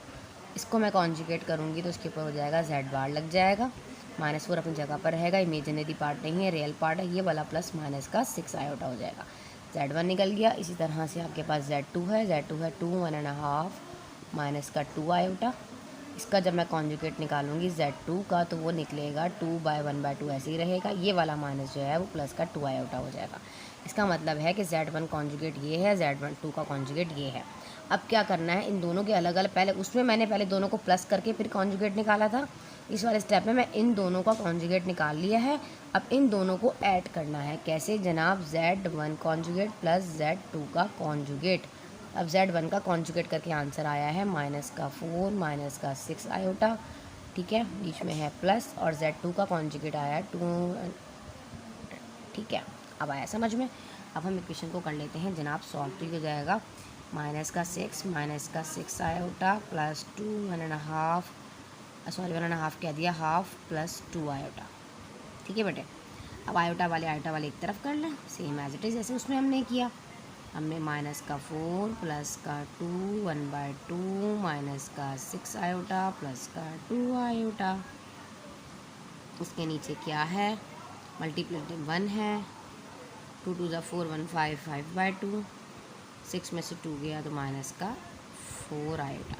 इसको मैं कॉन्जुगेट करूँगी तो उसके ऊपर हो जाएगा Z बार लग जाएगा, -4 अपनी जगह पर रहेगा, इमेजिनरी पार्ट नहीं है, रियल पार्ट है, ये वाला प्लस माइनस का 6 आयोटा हो जाएगा। Z1 निकल गया। इसी तरह से आपके पास Z2 है, Z2 है 2 1.5 माइनस का 2 आयोटा। इसका जब मैं कॉन्जुगेट निकालूंगी Z2 का तो वो निकलेगा 2/1/2 ऐसे ही रहेगा, ये वाला माइनस जो है वो प्लस का 2 आयोटा हो जाएगा। इसका मतलब है कि Z1 कॉन्जुगेट ये है, Z2 का कॉन्जुगेट ये है। अब क्या करना है, इन दोनों के अलग अलग, पहले उसमें मैंने पहले दोनों को प्लस करके फिर कॉन्जुगेट निकाला था, इस वाले स्टेप में मैं इन दोनों का कॉन्जुगेट निकाल लिया है। अब इन दोनों को ऐड करना है, कैसे जनाब, Z1 कॉन्जुगेट प्लस Z2 का कॉन्जुगेट। अब Z1 का कॉन्जुगेट करके आंसर आया है माइनस का 4 माइनस का 6 आयोटा, ठीक है, बीच में है प्लस, और Z2 का कॉन्जुगेट आया 2, ठीक है। अब आया समझ में। अब हम इक्वेशन को कर लेते हैं जनाब सॉल्व, तो हो जाएगा माइनस का 6 आयोटा प्लस 1.5 कह दिया, हाफ प्लस 2 आयोटा, ठीक है बेटे। अब आयोटा वाले एक तरफ कर लें, सेम एज इट इज़ जैसे उसमें हमने किया। हमने माइनस का 4 प्लस का 2 1/2 माइनस का 6 आयोटा प्लस का 2 आयोटा, उसके नीचे क्या है, मल्टीप्लिकेटिव 1 है, 2 2 4 1 5 5/2, 6 में से 2 गया तो माइनस का 4 आयोटा,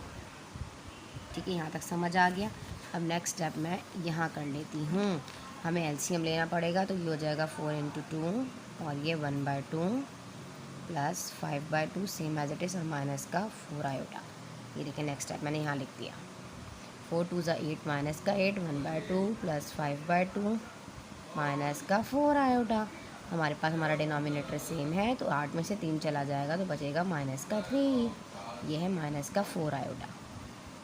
ठीक है, यहाँ तक समझ आ गया। अब नेक्स्ट स्टेप मैं यहाँ कर लेती हूँ, हमें एलसीएम लेना पड़ेगा, तो ये हो जाएगा 4 × 2 और ये 1/2 plus 5/2 same as it is और माइनस का 4 आयोटा। ये देखिए नेक्स्ट स्टेप मैंने यहाँ लिख दिया, 4 2 8 माइनस का 8 1/2 प्लस 5/2 माइनस का 4 आयोटा। हमारे पास हमारा डिनोमिनेटर सेम है तो 8 में से 3 चला जाएगा तो बचेगा माइनस का 3, ये है माइनस का 4 आयोटा।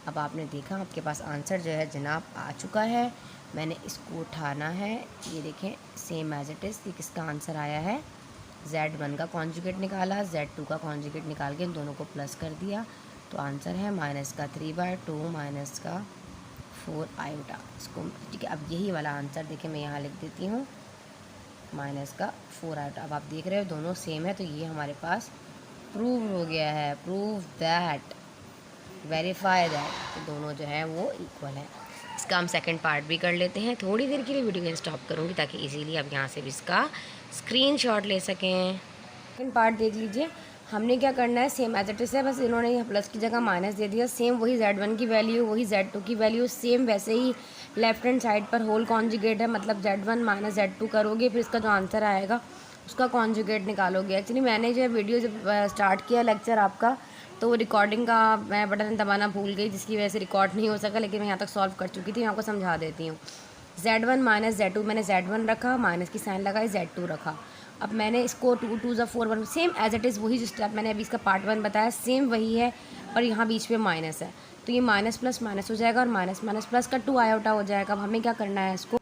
अब आपने देखा आपके पास आंसर जो है जनाब आ चुका है, मैंने इसको उठाना है, ये देखें सेम एज इट इज़, किसका आंसर आया है, Z1 का कॉन्जुगेट निकाला, Z2 का कॉन्जुगेट निकाल के इन दोनों को प्लस कर दिया, तो आंसर है माइनस का 3/2 माइनस का 4 आयोटा। इसको ठीक है, अब यही वाला आंसर देखिए मैं यहाँ लिख देती हूँ, माइनस का 4 आयोटा। अब आप देख रहे हो दोनों सेम है, तो ये हमारे पास प्रूव हो गया है, प्रूव दैट, वेरीफाई दैट, तो दोनों जो है वो इक्वल है। इसका हम सेकंड पार्ट भी कर लेते हैं, थोड़ी देर के लिए वीडियो को स्टॉप करूँगी ताकि इजीली आप यहाँ से भी इसका स्क्रीनशॉट ले सकें। सेकंड पार्ट देख लीजिए, हमने क्या करना है, सेम एज इट इज़ है, बस इन्होंने यहाँ प्लस की जगह माइनस दे दिया, सेम वही Z1 की वैल्यू, वही Z2 की वैल्यू, सेम वैसे ही लेफ्ट हैंड साइड पर होल कॉन्जुगेट है, मतलब Z1 माइनस Z2 करोगे, फिर इसका जो आंसर आएगा उसका कॉन्जुगेट निकालोगे। एक्चुअली मैंने जो वीडियो जब स्टार्ट किया लेक्चर आपका, तो वो रिकॉर्डिंग का मैं बटन दबाना भूल गई, जिसकी वजह से रिकॉर्ड नहीं हो सका, लेकिन मैं यहाँ तक सॉल्व कर चुकी थी, मैं आपको समझा देती हूँ। Z1 माइनस Z2, मैंने Z1 रखा, माइनस की साइन लगाई, Z2 रखा। अब मैंने इसको 2 2 4 1 सेम एज इट इज़, वही जो स्टेप मैंने अभी इसका पार्ट 1 बताया सेम वही है, और यहाँ बीच में माइनस है, तो ये माइनस प्लस माइनस हो जाएगा और माइनस माइनस प्लस का 2 आयोटा हो जाएगा। अब हमें क्या करना है, इसको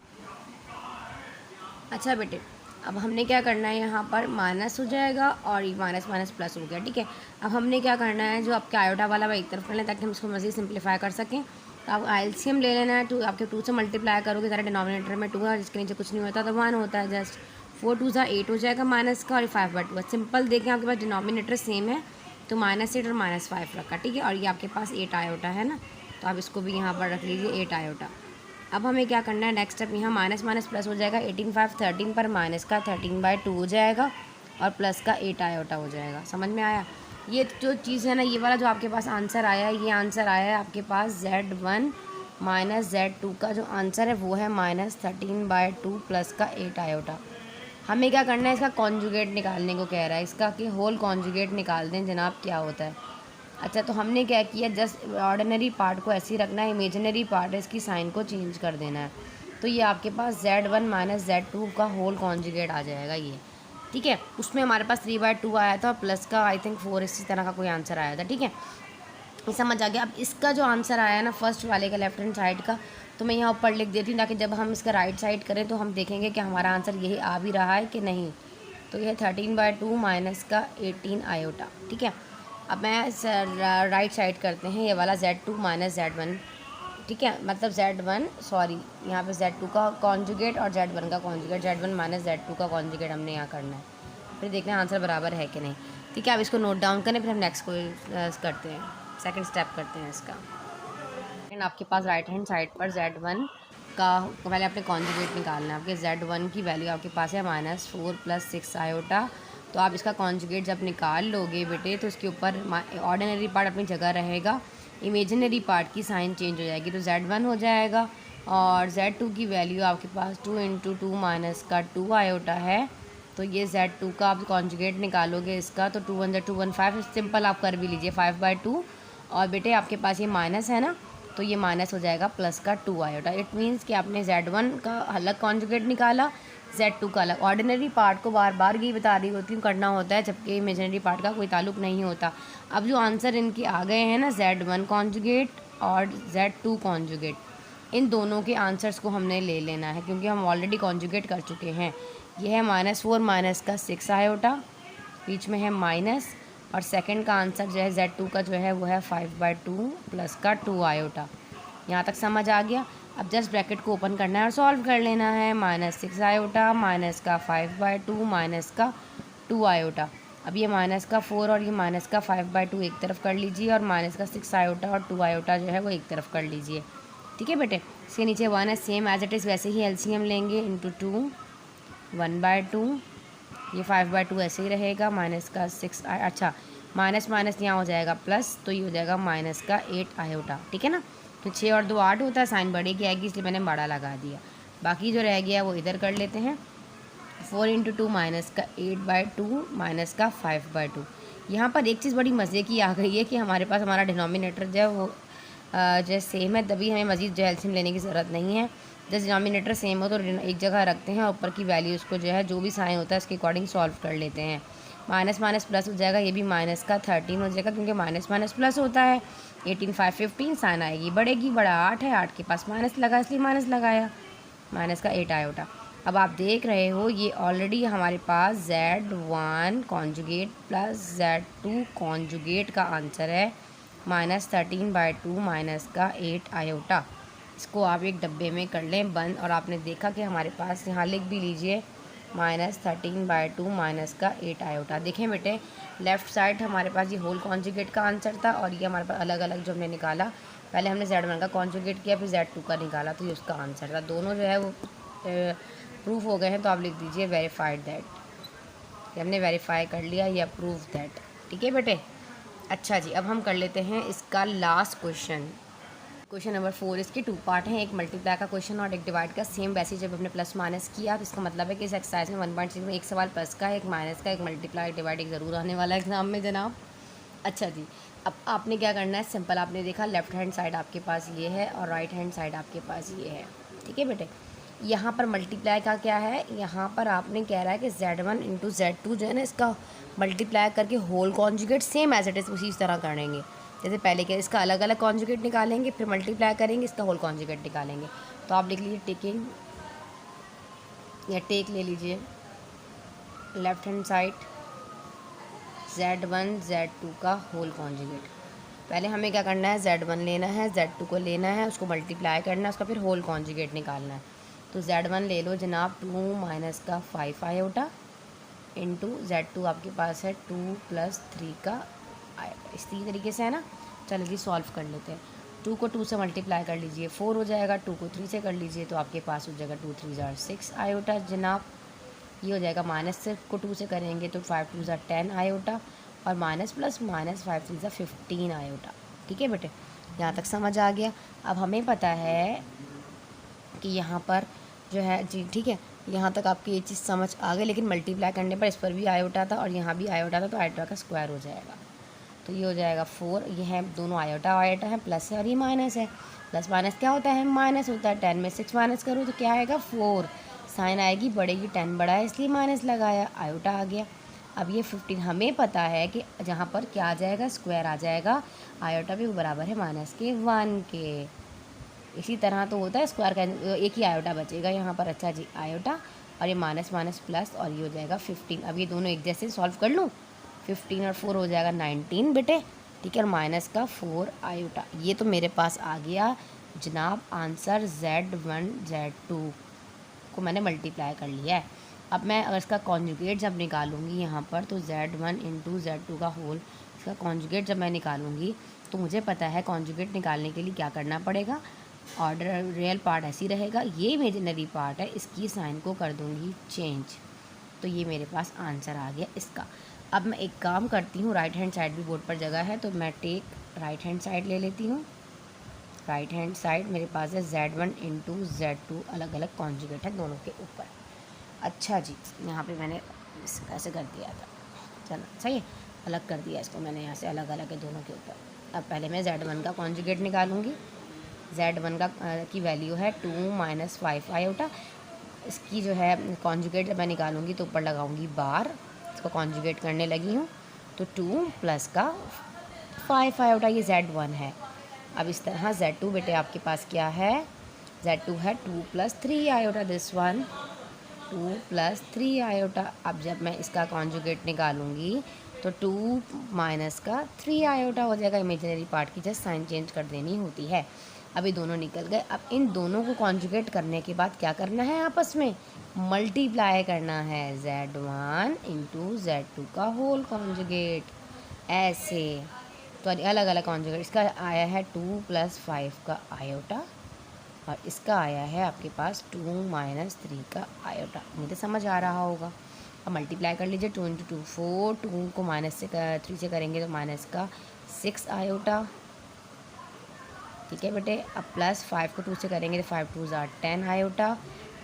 अच्छा बेटे, अब हमने क्या करना है, यहाँ पर माइनस हो जाएगा और ये माइनस माइनस प्लस हो गया, ठीक है। अब हमने क्या करना है, जो आपके आयोटा वाला वह एक तरफ कर लें ताकि हम इसको मज़ीद सिंप्लीफाई कर सकें। तो आप एलसीएम ले लेना है, 2 आपके 2 से मल्टीप्लाई करोगे, सारे डिनोमिनेटर में 2 है, जिसके नीचे कुछ नहीं होता तो 1 होता है जस्ट। 4 2 8 हो जाएगा माइनस का, और 5/2 सिंपल। देखें आपके पास डिनोमिनेटर सेम है तो -8 और -5 रखा, ठीक है। और ये आपके पास 8 आयोटा है ना, तो आप इसको भी यहाँ पर रख लीजिए 8 आयोटा। अब हमें क्या करना है, नेक्स्ट स्टेप, यहाँ माइनस माइनस प्लस हो जाएगा, 18 5 13 पर माइनस का 13/2 हो जाएगा और प्लस का 8 आयोटा हो जाएगा। समझ में आया? ये जो चीज़ है ना, ये वाला जो आपके पास आंसर आया है, ये आंसर आया है आपके पास Z1 माइनस Z2 का जो आंसर है वो है -13/2 प्लस का 8 आयोटा। हमें क्या करना है, इसका कॉन्जुगेट निकालने को कह रहा है, इसका कि होल कॉन्जुगेट निकाल दें जनाब, क्या होता है। अच्छा, तो हमने क्या किया, जस्ट ऑर्डिनरी पार्ट को ऐसे ही रखना है, इमेजिनरी पार्ट है इसकी साइन को चेंज कर देना है। तो ये आपके पास Z1 माइनस Z2 का होल कॉन्जुगेट आ जाएगा ये, ठीक है। उसमें हमारे पास 3/2 आया था, प्लस का आई थिंक 4 इसी तरह का कोई आंसर आया था, ठीक है। ये समझ आ गया। अब इसका जो आंसर आया ना फर्स्ट वाले का, लेफ्ट हैंड साइड का, तो मैं यहाँ ऊपर लिख देती हूँ ताकि जब हम इसका राइट साइड करें तो हम देखेंगे कि हमारा आंसर यही आ भी रहा है कि नहीं। तो यह 13/2 माइनस का 18 आयोटा, ठीक है। अब मैं राइट साइड करते हैं, ये वाला Z2 माइनस Z1, ठीक है, मतलब Z1 सॉरी यहाँ पे Z2 का कॉन्जुगेट और Z1 का कॉन्जुगेट, Z1 माइनस Z2 का कॉन्जुगेट हमने यहाँ करना है, फिर देखना है आंसर बराबर है कि नहीं, ठीक है। अब इसको नोट डाउन करें, फिर हम नेक्स्ट को करते हैं, सेकंड स्टेप करते हैं इसका। एंड आपके पास राइट हैंड साइड पर Z1 का पहले आपने कॉन्जुगेट निकालना है। आपके Z1 की वैल्यू आपके पास है -4 + 6 आयोटा। तो आप इसका कॉन्जुगेट जब निकाल लोगे बेटे तो इसके ऊपर ऑर्डिनरी पार्ट अपनी जगह रहेगा, इमेजिनरी पार्ट की साइन चेंज हो जाएगी, तो Z1 हो जाएगा और Z2 की वैल्यू आपके पास 2 × 2 माइनस का 2 आयोटा है। तो ये Z2 का आप कॉन्जुगेट निकालोगे इसका, तो 2 × 2 5, सिंपल आप कर भी लीजिए 5/2। और बेटे आपके पास ये माइनस है ना, तो ये माइनस हो जाएगा प्लस का 2 आयोटा। इट मीन्स कि आपने Z1 का अलग कॉन्जुगेट निकाला, Z2 का अलग। ऑर्डिनरी पार्ट को बार बार यही बता रही होती हूँ करना होता है, जबकि इमेजिनरी पार्ट का कोई ताल्लुक नहीं होता। अब जो आंसर इनके आ गए हैं ना, Z1 कॉन्जुगेट और Z2 कॉन्जुगेट, इन दोनों के आंसर्स को हमने ले लेना है क्योंकि हम ऑलरेडी कॉन्जुगेट कर चुके हैं। यह है -4 माइनस का 6 आयोटा, बीच में है माइनस, और सेकंड का आंसर जो है Z2 का जो है वो है 5/2 प्लस का 2 आयोटा। यहाँ तक समझ आ गया। अब जस्ट ब्रैकेट को ओपन करना है और सॉल्व कर लेना है, -6 आयोटा माइनस का 5/2 माइनस का 2 आयोटा। अब ये माइनस का 4 और ये माइनस का 5/2 एक तरफ कर लीजिए और माइनस का 6 आयोटा और 2 आयोटा जो है वो एक तरफ कर लीजिए, ठीक है बेटे। इसके नीचे 1 है, सेम एज इट इज़ वैसे ही एलसीएम लेंगे, × 2 1/2, ये 5/2 ऐसे ही रहेगा, माइनस का 6 अच्छा माइनस माइनस यहाँ हो जाएगा प्लस, तो ये हो जाएगा माइनस का 8 आयोटा, ठीक है ना। तो 6 और 2 8 होता है, साइन बड़े की आएगी इसलिए मैंने बड़ा लगा दिया। बाकी जो रह गया वो इधर कर लेते हैं, 4 × 2 माइनस का 8/2 माइनस का 5/2। यहाँ पर एक चीज़ बड़ी मज़े की आ गई है कि हमारे पास हमारा डिनोमिनेटर जो है वो जो सेम है, तभी हमें मज़ीद जो एलसीएम लेने की ज़रूरत नहीं है। जैसे डिनोमिनेटर सेम हो तो एक जगह रखते हैं, ऊपर की वैल्यूज़ को जो है जो भी साइन होता है उसके अकॉर्डिंग सॉल्व कर लेते हैं। माइनस माइनस प्लस हो जाएगा, ये भी माइनस का 13 हो जाएगा क्योंकि माइनस माइनस प्लस होता है। 18 5 15, साइन आएगी बढ़ेगी, बड़ा 8 है, 8 के पास माइनस लगा इसलिए माइनस लगाया, माइनस का 8 आयोटा। अब आप देख रहे हो ये ऑलरेडी हमारे पास Z1 conjugate plus Z2 conjugate का आंसर है -13/2 माइनस का 8 आयोटा। इसको आप एक डब्बे में कर लें बंद, और आपने देखा कि हमारे पास यहाँ लिख भी लीजिए -13/2 माइनस का 8 आयोटा। देखें बेटे, लेफ़्ट साइड हमारे पास ये होल कॉन्जुगेट का आंसर था और ये हमारे पास अलग अलग जो हमने निकाला, पहले हमने Z1 का कॉन्जुगेट किया फिर Z2 का निकाला, तो ये उसका आंसर था। दोनों जो है वो प्रूफ हो गए हैं, तो आप लिख दीजिए वेरीफाइड दैट, हमने वेरीफाई कर लिया, या प्रूव दैट, ठीक है बेटे। अच्छा जी, अब हम कर लेते हैं इसका लास्ट क्वेश्चन नंबर 4। इसके 2 पार्ट हैं, एक मल्टीप्लाई का क्वेश्चन और एक डिवाइड का। सेम वैसे जब हमने प्लस माइनस किया तो इसका मतलब है कि इस एक्सरसाइज में 1.6 में एक सवाल प्लस का, एक माइनस का, एक मल्टीप्लाई डिवाइड एक ज़रूर आने वाला है एग्जाम में जनाब। अच्छा जी, अब आपने क्या करना है, सिंपल आपने देखा लेफ्ट हैंड साइड आपके पास ये है और राइट हैंड साइड आपके पास ये है, ठीक है बेटे। यहाँ पर मल्टीप्लाई का क्या है, यहाँ पर आपने कह रहा है कि Z1 × Z2 जो है ना, इसका मल्टीप्लाई करके whole conjugate same as it is उसी तरह करेंगे जैसे पहले के, इसका अलग अलग कॉन्जुगेट निकालेंगे फिर मल्टीप्लाई करेंगे, इसका होल कॉन्जुगेट निकालेंगे। तो आप लिख लीजिए टेकिंग या टेक ले लीजिए left hand side Z1 Z2 का होल कॉन्जुगेट। पहले हमें क्या करना है, Z1 लेना है, Z2 को लेना है, उसको मल्टीप्लाई करना है, उसका फिर होल कॉन्जुगेट निकालना है। तो Z1 ले लो जनाब 2 माइनस का 5 आयोटा इंटू Z2 आपके पास है 2 प्लस 3 का आयोटा। इसी तरीके से है ना। चलिए जी सॉल्व कर लेते हैं। 2 को 2 से मल्टीप्लाई कर लीजिए 4 हो जाएगा, 2 को 3 से कर लीजिए तो आपके पास हो जाएगा 2 3 जार 6 आयोटा जनाब। ये हो जाएगा माइनस सिर्फ को 2 से करेंगे तो 5 2 ज़ा 10 आयोटा और माइनस प्लस माइनस 5 3 ज़ा 15 आयोटा। ठीक है बेटे, यहाँ तक समझ आ गया। अब हमें पता है कि यहाँ पर जो है जी ठीक है, यहाँ तक आपकी ये चीज़ समझ आ गई। लेकिन मल्टीप्लाई करने पर इस पर भी आयोटा था और यहाँ भी आयोटा था तो आयोटा का स्क्वायर हो जाएगा। तो ये हो जाएगा 4, ये है दोनों आयोटा आयोटा है, प्लस है और ये माइनस है। प्लस माइनस क्या होता है, माइनस होता है। 10 में 6 माइनस करो तो क्या आएगा 4, साइन आएगी बढ़ेगी, 10 बड़ा है इसलिए माइनस लगाया, आयोटा आ गया। अब ये 15 हमें पता है कि जहाँ पर क्या आ जाएगा, स्क्वायर आ जाएगा, आयोटा भी बराबर है माइनस के 1 के। इसी तरह तो होता है स्क्वायर का, एक ही आयोटा बचेगा यहाँ पर। अच्छा जी, आयोटा और ये माइनस माइनस प्लस और ये हो जाएगा 15। अब ये दोनों एक जैसे सॉल्व कर लूँ, 15 और 4 हो जाएगा 19 बेटे। ठीक है, और माइनस का 4 आयोटा। ये तो मेरे पास आ गया जनाब आंसर। Z1 Z2 को मैंने मल्टीप्लाई कर लिया है। अब मैं अगर इसका कॉन्जुगेट जब निकालूंगी यहाँ पर तो Z1 इंटू Z2 का होल, इसका कॉन्जुगेट जब मैं निकालूंगी तो मुझे पता है कॉन्जुगेट निकालने के लिए क्या करना पड़ेगा। ऑर्डर रियल पार्ट ऐसी रहेगा, ये इमेजिनरी पार्ट है, इसकी साइन को कर दूंगी चेंज। तो ये मेरे पास आंसर आ गया इसका। अब मैं एक काम करती हूँ, राइट हैंड साइड भी बोर्ड पर जगह है तो मैं टेक राइट हैंड साइड ले लेती हूँ। राइट हैंड साइड मेरे पास है Z1 इंटू Z2, अलग अलग कॉन्जुगेट है दोनों के ऊपर। अच्छा जी, यहाँ पे मैंने ऐसे कर दिया था, चलो सही है, अलग कर दिया इसको मैंने यहाँ से, अलग अलग है दोनों के ऊपर। अब पहले मैं Z1 का कॉन्जुगेट निकालूंगी। Z1 का की वैल्यू है 2 माइनस 5 आयोटा। इसकी जो है कॉन्जुगेट जब मैं निकालूंगी तो ऊपर लगाऊंगी बार, इसको कॉन्जुगेट करने लगी हूँ तो 2 प्लस का 5 आयोटा, ये Z1 है। अब इस तरह Z2 बेटे आपके पास क्या है, Z2 है 2 plus 3 iota, this one 2 plus 3 iota. अब जब मैं इसका कॉन्जुगेट निकालूंगी तो 2 माइनस का 3 आयोटा हो जाएगा। इमेजिनरी पार्ट की जस्ट साइन चेंज कर देनी होती है। अभी दोनों निकल गए। अब इन दोनों को कॉन्जुगेट करने के बाद क्या करना है, आपस में मल्टीप्लाई करना है। Z1 इंटू Z2 का होल कॉन्जुगेट, ऐसे। तो अलग अलग कॉन्जुगेट, इसका आया है 2 प्लस 5 का आयोटा और इसका आया है आपके पास 2 माइनस 3 का आयोटा। मुझे समझ आ रहा होगा। अब मल्टीप्लाई कर लीजिए, 2 इंटू 2 4, 2 को माइनस से 3 से करेंगे तो माइनस का 6 आयोटा। ठीक है बेटे, अब प्लस 5 को 2 से करेंगे तो 5 2 ज़ा 10 आयोटा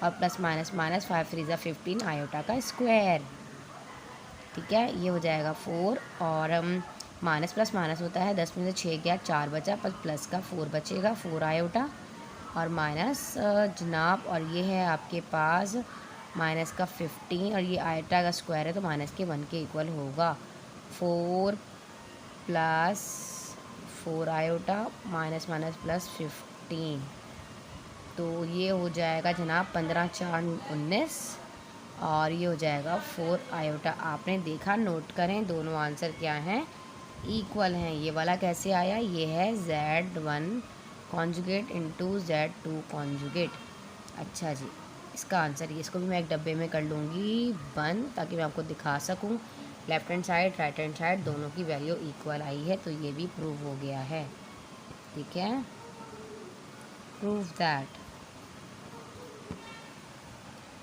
और प्लस माइनस माइनस 5 3 ज़ा 15 आयोटा का स्क्वायर। ठीक है, ये हो जाएगा 4 और माइनस प्लस माइनस होता है, 10 में से 6 गया 4 बचा, पर प्लस का 4 बचेगा, 4 आयोटा और माइनस जनाब, और ये है आपके पास माइनस का 15 और ये आयोटा का स्क्वायर है तो माइनस के 1 के इक्वल होगा। 4 plus 4 iota minus minus plus 15, तो ये हो जाएगा जनाब 15 4 19 और ये हो जाएगा 4 आयोटा। आपने देखा, नोट करें दोनों आंसर क्या हैं, इक्वल हैं। ये वाला कैसे आया, ये है Z1 conjugate into Z2 conjugate. अच्छा जी, इसका आंसर ये, इसको भी मैं एक डब्बे में कर लूँगी बंद ताकि मैं आपको दिखा सकूँ। Left hand side right hand side दोनों की वैल्यू इक्वल आई है तो ये भी प्रूव हो गया है। ठीक है, प्रूव दैट।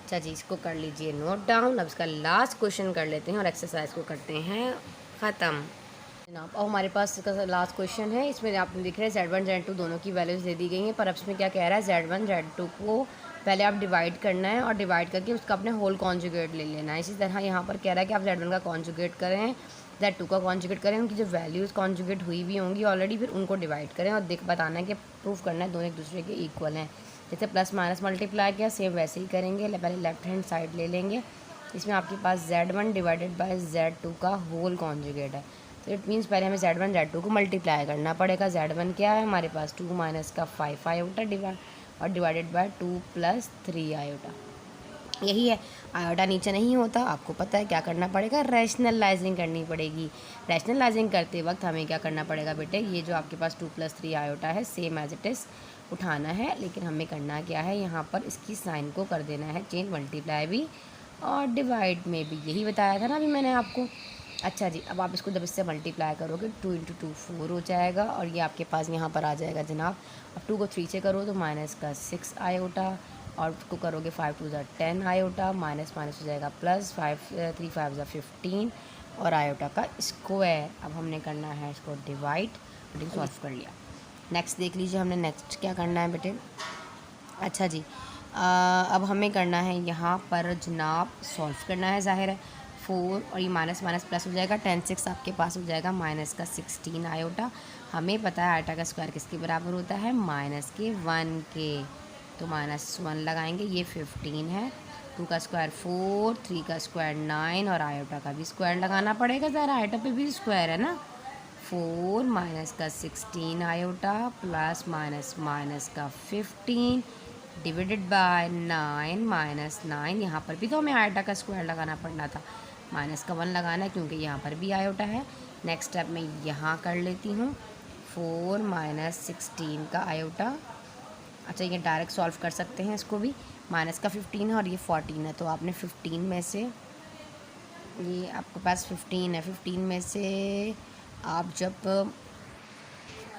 अच्छा जी, इसको कर लीजिए नोट डाउन। अब इसका लास्ट क्वेश्चन कर लेते हैं और एक्सरसाइज को करते हैं ख़त्म जनाब। और हमारे पास इसका लास्ट क्वेश्चन है, इसमें आपने दिख रहे हैं Z1 Z2 दोनों की वैल्यूज़ दे दी गई हैं, पर अब इसमें क्या कह रहा है, Z1 Z2 को पहले आप डिवाइड करना है और डिवाइड करके उसका अपने होल कॉन्जुगेट ले लेना है। इसी तरह यहाँ पर कह रहा है कि आप Z1 का कॉन्जुगेट करें, Z2 का कॉन्जुगेट करें, उनकी जो वैल्यूज़ कॉन्जुगेट हुई भी होंगी ऑलरेडी, फिर उनको डिवाइड करें और बताना है कि प्रूफ करना है दोनों एक दूसरे के इक्वल हैं। जैसे प्लस माइनस मल्टीप्लाई किया सेम वैसे ही करेंगे। पहले लेफ्ट हैंड साइड ले लेंगे, इसमें आपके पास Z1 डिवाइडेड बाय Z2 का होल कॉन्जुगेट है, तो इट मीन्स पहले हमें Z1 Z2 को मल्टीप्लाई करना पड़ेगा। Z1 क्या है हमारे पास 2 माइनस का 5 आयोटा और डिवाइडेड बाय 2 प्लस 3 आयोटा। यही है, आयोटा नीचे नहीं होता, आपको पता है क्या करना पड़ेगा, रैशनलाइजिंग करनी पड़ेगी। रैशनलाइजिंग करते वक्त हमें क्या करना पड़ेगा बेटे, ये जो आपके पास 2+3 आयोटा है सेम एज इट इज़ उठाना है, लेकिन हमें करना क्या है, यहाँ पर इसकी साइन को कर देना है चेंज, मल्टीप्लाई भी और डिवाइड में भी, यही बताया था ना अभी मैंने आपको। अच्छा जी, अब आप इसको जब इससे मल्टीप्लाई करोगे 2 × 2 4 हो जाएगा, और ये आपके पास यहाँ पर आ जाएगा जनाब। अब 2 को 3 से करो तो -6 आयोटा, और को करोगे 5 × 2 = 10 आयोटा, माइनस माइनस हो जाएगा प्लस, 3 × 5 = 15 और आयोटा का स्क्वायर। अब हमने करना है इसको डिवाइड, सॉल्व कर लिया। नेक्स्ट देख लीजिए, हमने नेक्स्ट क्या करना है बेटे। अच्छा जी, अब हमें करना है यहाँ पर जनाब सॉल्व करना है, ज़ाहिर है 4 और ये माइनस माइनस प्लस हो जाएगा, 10 6 आपके पास हो जाएगा -16 आयोटा। हमें पता है आयोटा का स्क्वायर किसके बराबर होता है, -1 के, तो -1 लगाएंगे, ये 15 है, 2 का स्क्वायर 4, 3 का स्क्वायर 9 और आयोटा का भी स्क्वायर लगाना पड़ेगा, ज़रा आयोटा पे भी स्क्वायर है ना। 4 माइनस का 16 आयोटा प्लस माइनस माइनस का 15 डिवाइडेड बाय 9 -9, यहाँ पर भी तो हमें आयोटा का स्क्वायर लगाना पड़ना था, माइनस का 1 लगाना है क्योंकि यहाँ पर भी आयोटा है। नेक्स्ट स्टेप मैं यहाँ कर लेती हूँ 4 - 16 का आयोटा। अच्छा, ये डायरेक्ट सॉल्व कर सकते हैं इसको भी, माइनस का 15 है और ये 14 है, तो आपने 15 में से, ये आपके पास 15 है, 15 में से आप जब,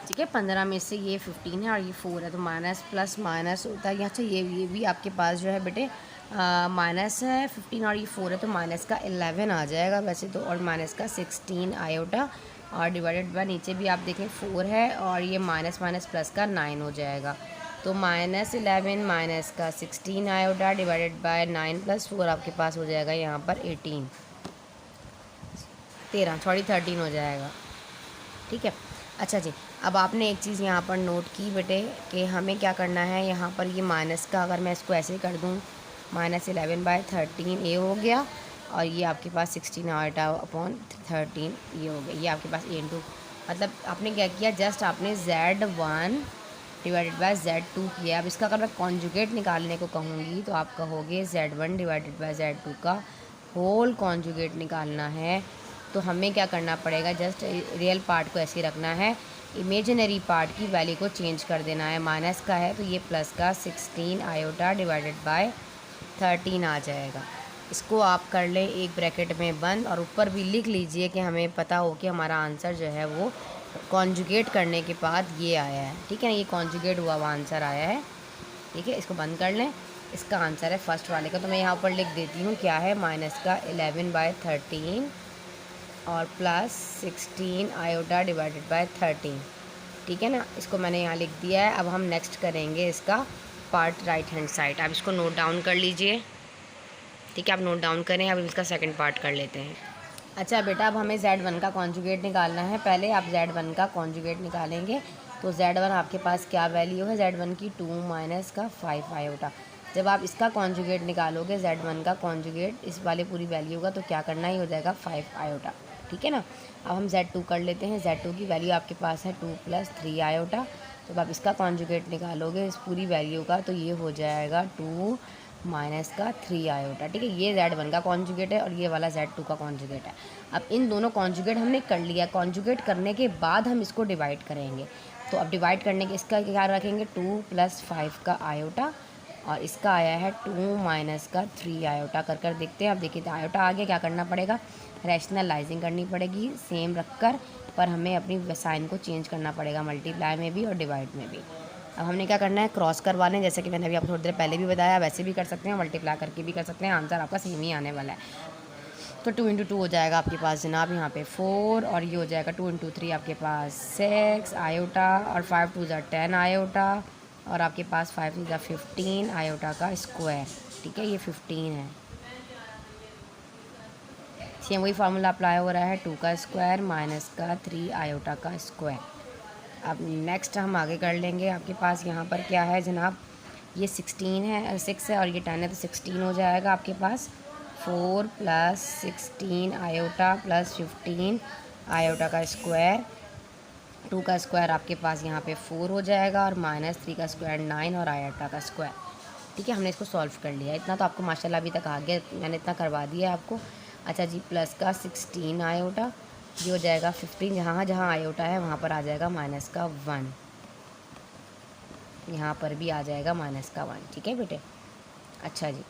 ठीक है 15 में से ये 15 है और ये 4 है, तो माइनस प्लस माइनस होता है। अच्छा, ये भी आपके पास जो है बेटे माइनस है 15 और ये 4 है, तो माइनस का 11 आ जाएगा वैसे तो, और माइनस का 16 आयोटा, और डिवाइडेड बाय नीचे भी आप देखें 4 है और ये माइनस माइनस प्लस का 9 हो जाएगा, तो -11 माइनस का 16 आयोटा डिवाइडेड बाय 9 + 4 आपके पास हो जाएगा यहाँ पर 13 हो जाएगा, ठीक है। अच्छा जी, अब आपने एक चीज़ यहाँ पर नोट की बेटे कि हमें क्या करना है, यहाँ पर ये माइनस का अगर मैं इसको ऐसे कर दूँ, -11/13 ये हो गया, और ये आपके पास 16 आयोटा अपॉन 13 ये हो गया, ये आपके पास a×, मतलब आपने क्या किया, जस्ट आपने Z1 डिवाइडेड बाय Z2 किया। अब इसका अगर मैं कॉन्जुगेट निकालने को कहूँगी तो आप कहोगे Z1 डिवाइडेड बाय Z2 का होल कॉन्जुगेट निकालना है, तो हमें क्या करना पड़ेगा, जस्ट रियल पार्ट को ऐसे रखना है, इमेजिनरी पार्ट की वैल्यू को चेंज कर देना है, माइनस का है तो ये प्लस का 16 आयोटा डिवाइडेड बाय 13 आ जाएगा। इसको आप कर लें एक ब्रैकेट में बंद, और ऊपर भी लिख लीजिए कि हमें पता हो कि हमारा आंसर जो है वो कॉन्जुगेट करने के बाद ये आया है, ठीक है, ये कॉन्जुगेट हुआ हुआ आंसर आया है, ठीक है। इसको बंद कर लें, इसका आंसर है फर्स्ट वाले का, तो मैं यहाँ पर लिख देती हूँ क्या है, -11/13 और प्लस 16 आयोटा डिवाइडेड बाय 13, ठीक है ना, इसको मैंने यहाँ लिख दिया है। अब हम नेक्स्ट करेंगे इसका पार्ट राइट हैंड साइड, आप इसको नोट डाउन कर लीजिए, ठीक है, आप नोट डाउन करें। अब इसका सेकंड पार्ट कर लेते हैं। अच्छा बेटा, अब हमें Z1 का कॉन्जुगेट निकालना है, पहले आप Z1 का कॉन्जुगेट निकालेंगे, तो Z1 आपके पास क्या वैल्यू है, Z1 की 2 माइनस का 5 आयोटा। जब आप इसका कॉन्जुगेट निकालोगे, Z1 का कॉन्जुगेट इस वाले पूरी वैल्यू का, तो क्या करना ही हो जाएगा 5 आयोटा, ठीक है ना। अब हम Z2 कर लेते हैं, Z2 की वैल्यू आपके पास है 2 + 3 आयोटा, जब आप इसका कॉन्जुगेट निकालोगे इस पूरी वैल्यू का, तो ये हो जाएगा 2 माइनस का 3 आयोटा, ठीक है। ये Z1 का कॉन्जुगेट है और ये वाला Z2 का कॉन्जुगेट है। अब इन दोनों कॉन्जुगेट हमने कर लिया, कॉन्जुगेट करने के बाद हम इसको डिवाइड करेंगे, तो अब डिवाइड करने के इसका क्या रखेंगे, 2 + 5 का आयोटा, और इसका आया है 2 माइनस का 3 आयोटा। कर देखते हैं, अब देखिए आयोटा आ गया, क्या करना पड़ेगा, रैशनलाइजिंग करनी पड़ेगी सेम रखकर, पर हमें अपनी साइन को चेंज करना पड़ेगा, मल्टीप्लाई में भी और डिवाइड में भी। अब हमने क्या करना है, क्रॉस करवाने, जैसे कि मैंने अभी आपको थोड़ी देर पहले भी बताया, वैसे भी कर सकते हैं, मल्टीप्लाई करके भी कर सकते हैं, आंसर आपका सेम ही आने वाला है। तो 2 × 2 हो जाएगा आपके पास जनाब यहाँ पे 4, और ये हो जाएगा 2 × 3 आपके पास 6 आयोटा, और 5 × 2 = 10 आयोटा, और आपके पास 5 × 3 = 15 आयोटा का स्क्वायर, ठीक है, ये 15 है। सेम वही फार्मूला अप्लाई हो रहा है, 2 का स्क्वायर माइनस का 3 आयोटा का स्क्वायर। अब नेक्स्ट हम आगे कर लेंगे, आपके पास यहाँ पर क्या है जनाब, ये 16 है, 6 है और ये 10 है, तो 16 हो जाएगा आपके पास, 4 + 16 आयोटा प्लस 15 आयोटा का स्क्वायर, 2 का स्क्वायर आपके पास यहाँ पे 4 हो जाएगा, और -3 का स्क्वायर 9 और आयोटा का स्क्वायर, ठीक है, हमने इसको सॉल्व कर लिया। इतना तो आपको माशाल्लाह अभी तक आ गया, मैंने इतना करवा दिया आपको। अच्छा जी, प्लस का 16 आयोटा, ये हो जाएगा 15। जहाँ जहाँ आयोटा है वहाँ पर आ जाएगा माइनस का 1, यहाँ पर भी आ जाएगा माइनस का 1। ठीक है बेटे। अच्छा जी,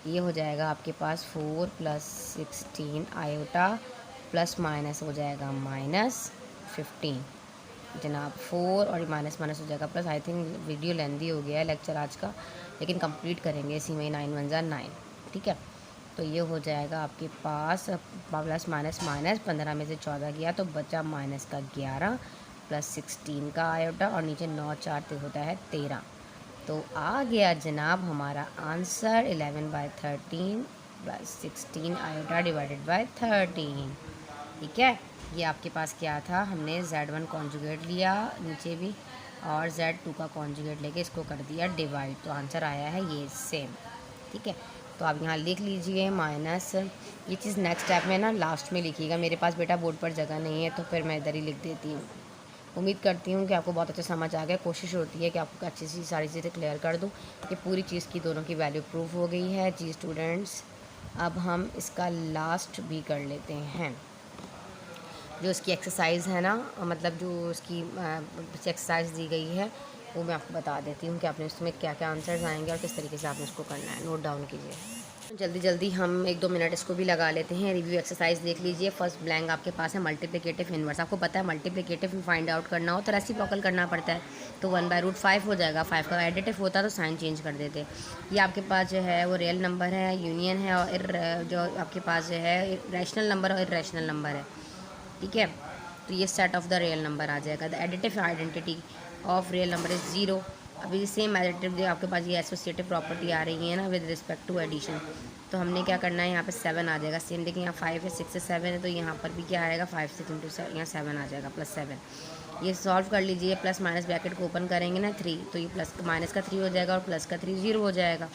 ये हो जाएगा आपके पास 4 + 16 आयोटा प्लस माइनस हो जाएगा -15 जनाब। 4 और माइनस माइनस हो जाएगा प्लस। आई थिंक वीडियो लेंदी हो गया है लेक्चर आज का, लेकिन कंप्लीट करेंगे इसी में। 9 × 1 = 9। ठीक है, तो ये हो जाएगा आपके पास प्लस माइनस माइनस 15 में से 14 गया तो बचा माइनस का 11 प्लस 16 का आयोटा और नीचे 9 4 होता है 13। तो आ गया जनाब हमारा answer 11/13 plus 16 iota divided by 13। ठीक है, ये आपके पास क्या था, हमने Z1 कॉन्जुगेट लिया नीचे भी और Z2 का कॉन्जुगेट लेके इसको कर दिया डिवाइड, तो आंसर आया है ये सेम। ठीक है, तो आप यहाँ लिख लीजिए माइनस। ये चीज़ नेक्स्ट स्टेप में ना लास्ट में लिखिएगा, मेरे पास बेटा बोर्ड पर जगह नहीं है तो फिर मैं इधर ही लिख देती हूँ। उम्मीद करती हूँ कि आपको बहुत अच्छा समझ आ गया। कोशिश होती है कि आपको अच्छी सी सारी चीज़ें क्लियर कर दूँ। कि पूरी चीज़ की दोनों की वैल्यू प्रूफ हो गई है जी स्टूडेंट्स। अब हम इसका लास्ट भी कर लेते हैं, जो इसकी एक्सरसाइज है ना, मतलब जो उसकी एक्सरसाइज दी गई है वो मैं आपको बता देती हूँ कि आपने उसमें क्या क्या आंसर्स आएंगे और किस तरीके से आपने उसको करना है। नोट डाउन कीजिए। जल्दी जल्दी हम 1-2 मिनट इसको भी लगा लेते हैं। रिव्यू एक्सरसाइज देख लीजिए। फर्स्ट ब्लैंक आपके पास है मल्टीप्लिकेटिव इनवर्स। आपको पता है मल्टीप्लिकेटिव फाइंड आउट करना हो तो रेसिप्रोकल करना पड़ता है, तो 1/√5 हो जाएगा। 5 का एडिटिव होता तो साइन चेंज कर देते। ये आपके पास जो है वो रियल नंबर है, यूनियन है, और जो आपके पास जो है रैशनल नंबर और इरेशनल नंबर है। ठीक है, तो ये set of the real number आ जाएगा। The additive identity of real number is 0। अभी सेम एडिटिव जो आपके पास ये एसोसिएटिव प्रॉपर्टी आ रही है ना विद रिस्पेक्ट टू एडिशन, तो हमने क्या करना है, यहाँ पे 7 आ जाएगा सेम। देखिए यहाँ 5 है, 6 है, 7 है, तो यहाँ पर भी क्या आएगा 5 6 × 7, यहाँ 7 आ जाएगा +7। ये सॉल्व कर लीजिए। प्लस माइनस ब्रैकेट को ओपन करेंगे ना 3, तो ये प्लस माइनस का 3 हो जाएगा और प्लस का 3 0 हो जाएगा।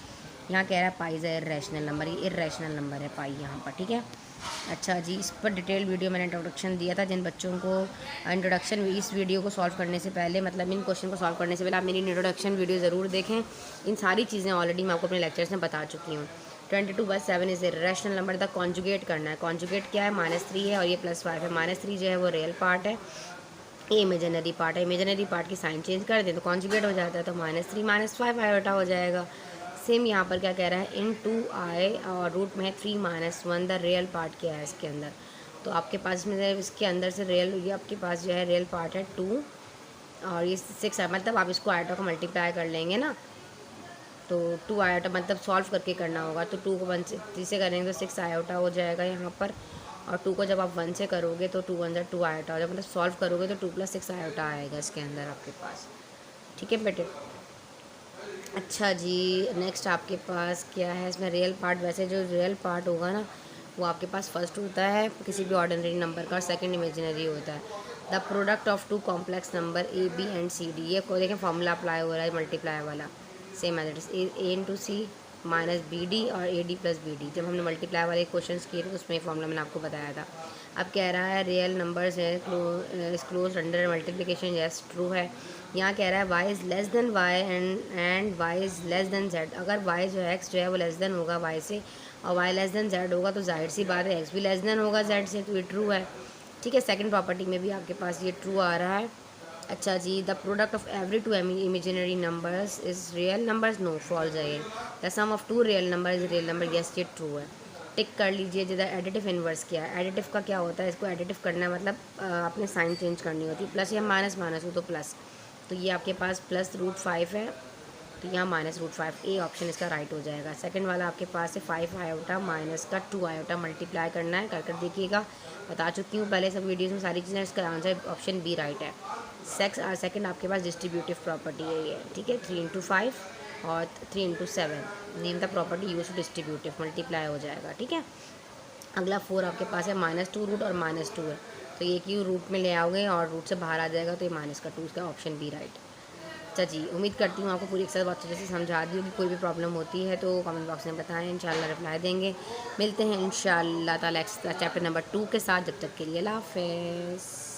यहाँ कह रहा है पाई है इरेशनल नंबर, ये इरेशनल नंबर है पाई यहाँ पर। ठीक है, अच्छा जी, इस पर डिटेल वीडियो मैंने इंट्रोडक्शन दिया था। जिन बच्चों को इंट्रोडक्शन इस वीडियो को सॉल्व करने से पहले, मतलब इन क्वेश्चन को सॉल्व करने से पहले आप मेरी इंट्रोडक्शन वीडियो ज़रूर देखें। इन सारी चीज़ें ऑलरेडी मैं आपको अपने लेक्चर्स में बता चुकी हूँ। 22/7 इज़ ए रैशनल नंबर। तक कॉन्जुगेट करना है। कॉन्जुगेट क्या है, -3 है और ये +5 है। -3 जो है वो रियल पार्ट है, ये इमेजिनरी पार्ट है। इमेजिनरी पार्ट की साइन चेंज कर दें तो कॉन्जुगेट हो जाता है, तो -3 - 5 आयोटा हो जाएगा। सेम यहाँ पर क्या कह रहा है, इन 2i और रूट में है 3 - 1। द रियल पार्ट क्या है इसके अंदर, तो आपके पास में इसके अंदर से रियल, ये आपके पास जो है रियल पार्ट है 2 और ये 6 है। मतलब आप इसको आयोटा को मल्टीप्लाई कर लेंगे ना, तो 2 आयोटा मतलब सॉल्व करके करना होगा। तो 2 को 1 से 3 से करेंगे तो 6 आयोटा हो जाएगा यहाँ पर, और 2 को जब आप 1 से करोगे तो 2 1 2 आयोटा हो जाएगा। मतलब सॉल्व करोगे तो 2 + 6 आयोटा आएगा इसके अंदर आपके पास। ठीक है बेटे। अच्छा जी, नेक्स्ट आपके पास क्या है इसमें रियल पार्ट। वैसे जो रियल पार्ट होगा ना वो आपके पास फर्स्ट होता है किसी भी ऑर्डिनरी नंबर का और सेकंड इमेजिनरी होता है। The product of 2 complex number A B and C D, ये को देखें फॉर्मूला अप्लाई हो रहा है मल्टीप्लाई वाला, same as it is A × C - BD और AD + BD। जब हमने मल्टीप्लाई वाले क्वेश्चन किए थे उसमें फॉर्मूला मैंने आपको बताया था। अब कह रहा है रियल नंबर्स है close under multiplication, yes true है। यहाँ कह रहा है y is less than y and y is less than z। अगर y जो है x जो है वो लेस देन होगा y से और y लेस देन z होगा, तो जाहिर सी बात है x भी लेस देन होगा z से, तो ये ट्रू है। ठीक है, सेकंड प्रॉपर्टी में भी आपके पास ये ट्रू आ रहा है। अच्छा जी, the product of every 2 imaginary numbers is real numbers, no false है। The sum of 2 real number is real number, yes ये ट्रू है। टिक कर लीजिए। जिधर एडिटिव इन्वर्स किया है, एडिटिव का क्या होता है, इसको एडिटिव करना है मतलब आपने साइन चेंज करनी होती है। प्लस या माइनस माइनस हो तो प्लस, तो ये आपके पास +√5 है, तो यहाँ -√5, ए ऑप्शन इसका राइट हो जाएगा। सेकंड वाला आपके पास है 5 आयोटा माइनस का 2 आयोटा मल्टीप्लाई करना है, कर देखिएगा, बता चुकी हूँ पहले सब वीडियोज़ में सारी चीज़ें। इसका आंसर ऑप्शन बी राइट है। सेकंड आपके पास डिस्ट्रीब्यूटिव प्रॉपर्टी है ये। ठीक है, 3 × 5 और 3 × 7 name the property use to distributive, multiply हो जाएगा। ठीक है, अगला 4 आपके पास है -2 रूट और -2 है, तो एक ही रूट में ले आओगे और रूट से बाहर आ जाएगा, तो ये -2 इसका ऑप्शन बी राइट। अच्छा जी, उम्मीद करती हूँ आपको पूरी एक्सरसाइज बहुत अच्छे से समझा दी होगी। कोई भी प्रॉब्लम होती है तो कमेंट बॉक्स में बताएं, इंशाल्लाह रिप्लाई देंगे। मिलते हैं इंशाल्लाह ताला चैप्टर नंबर 2 के साथ। जब तक के लिए अल्लाह हाफ़िज़।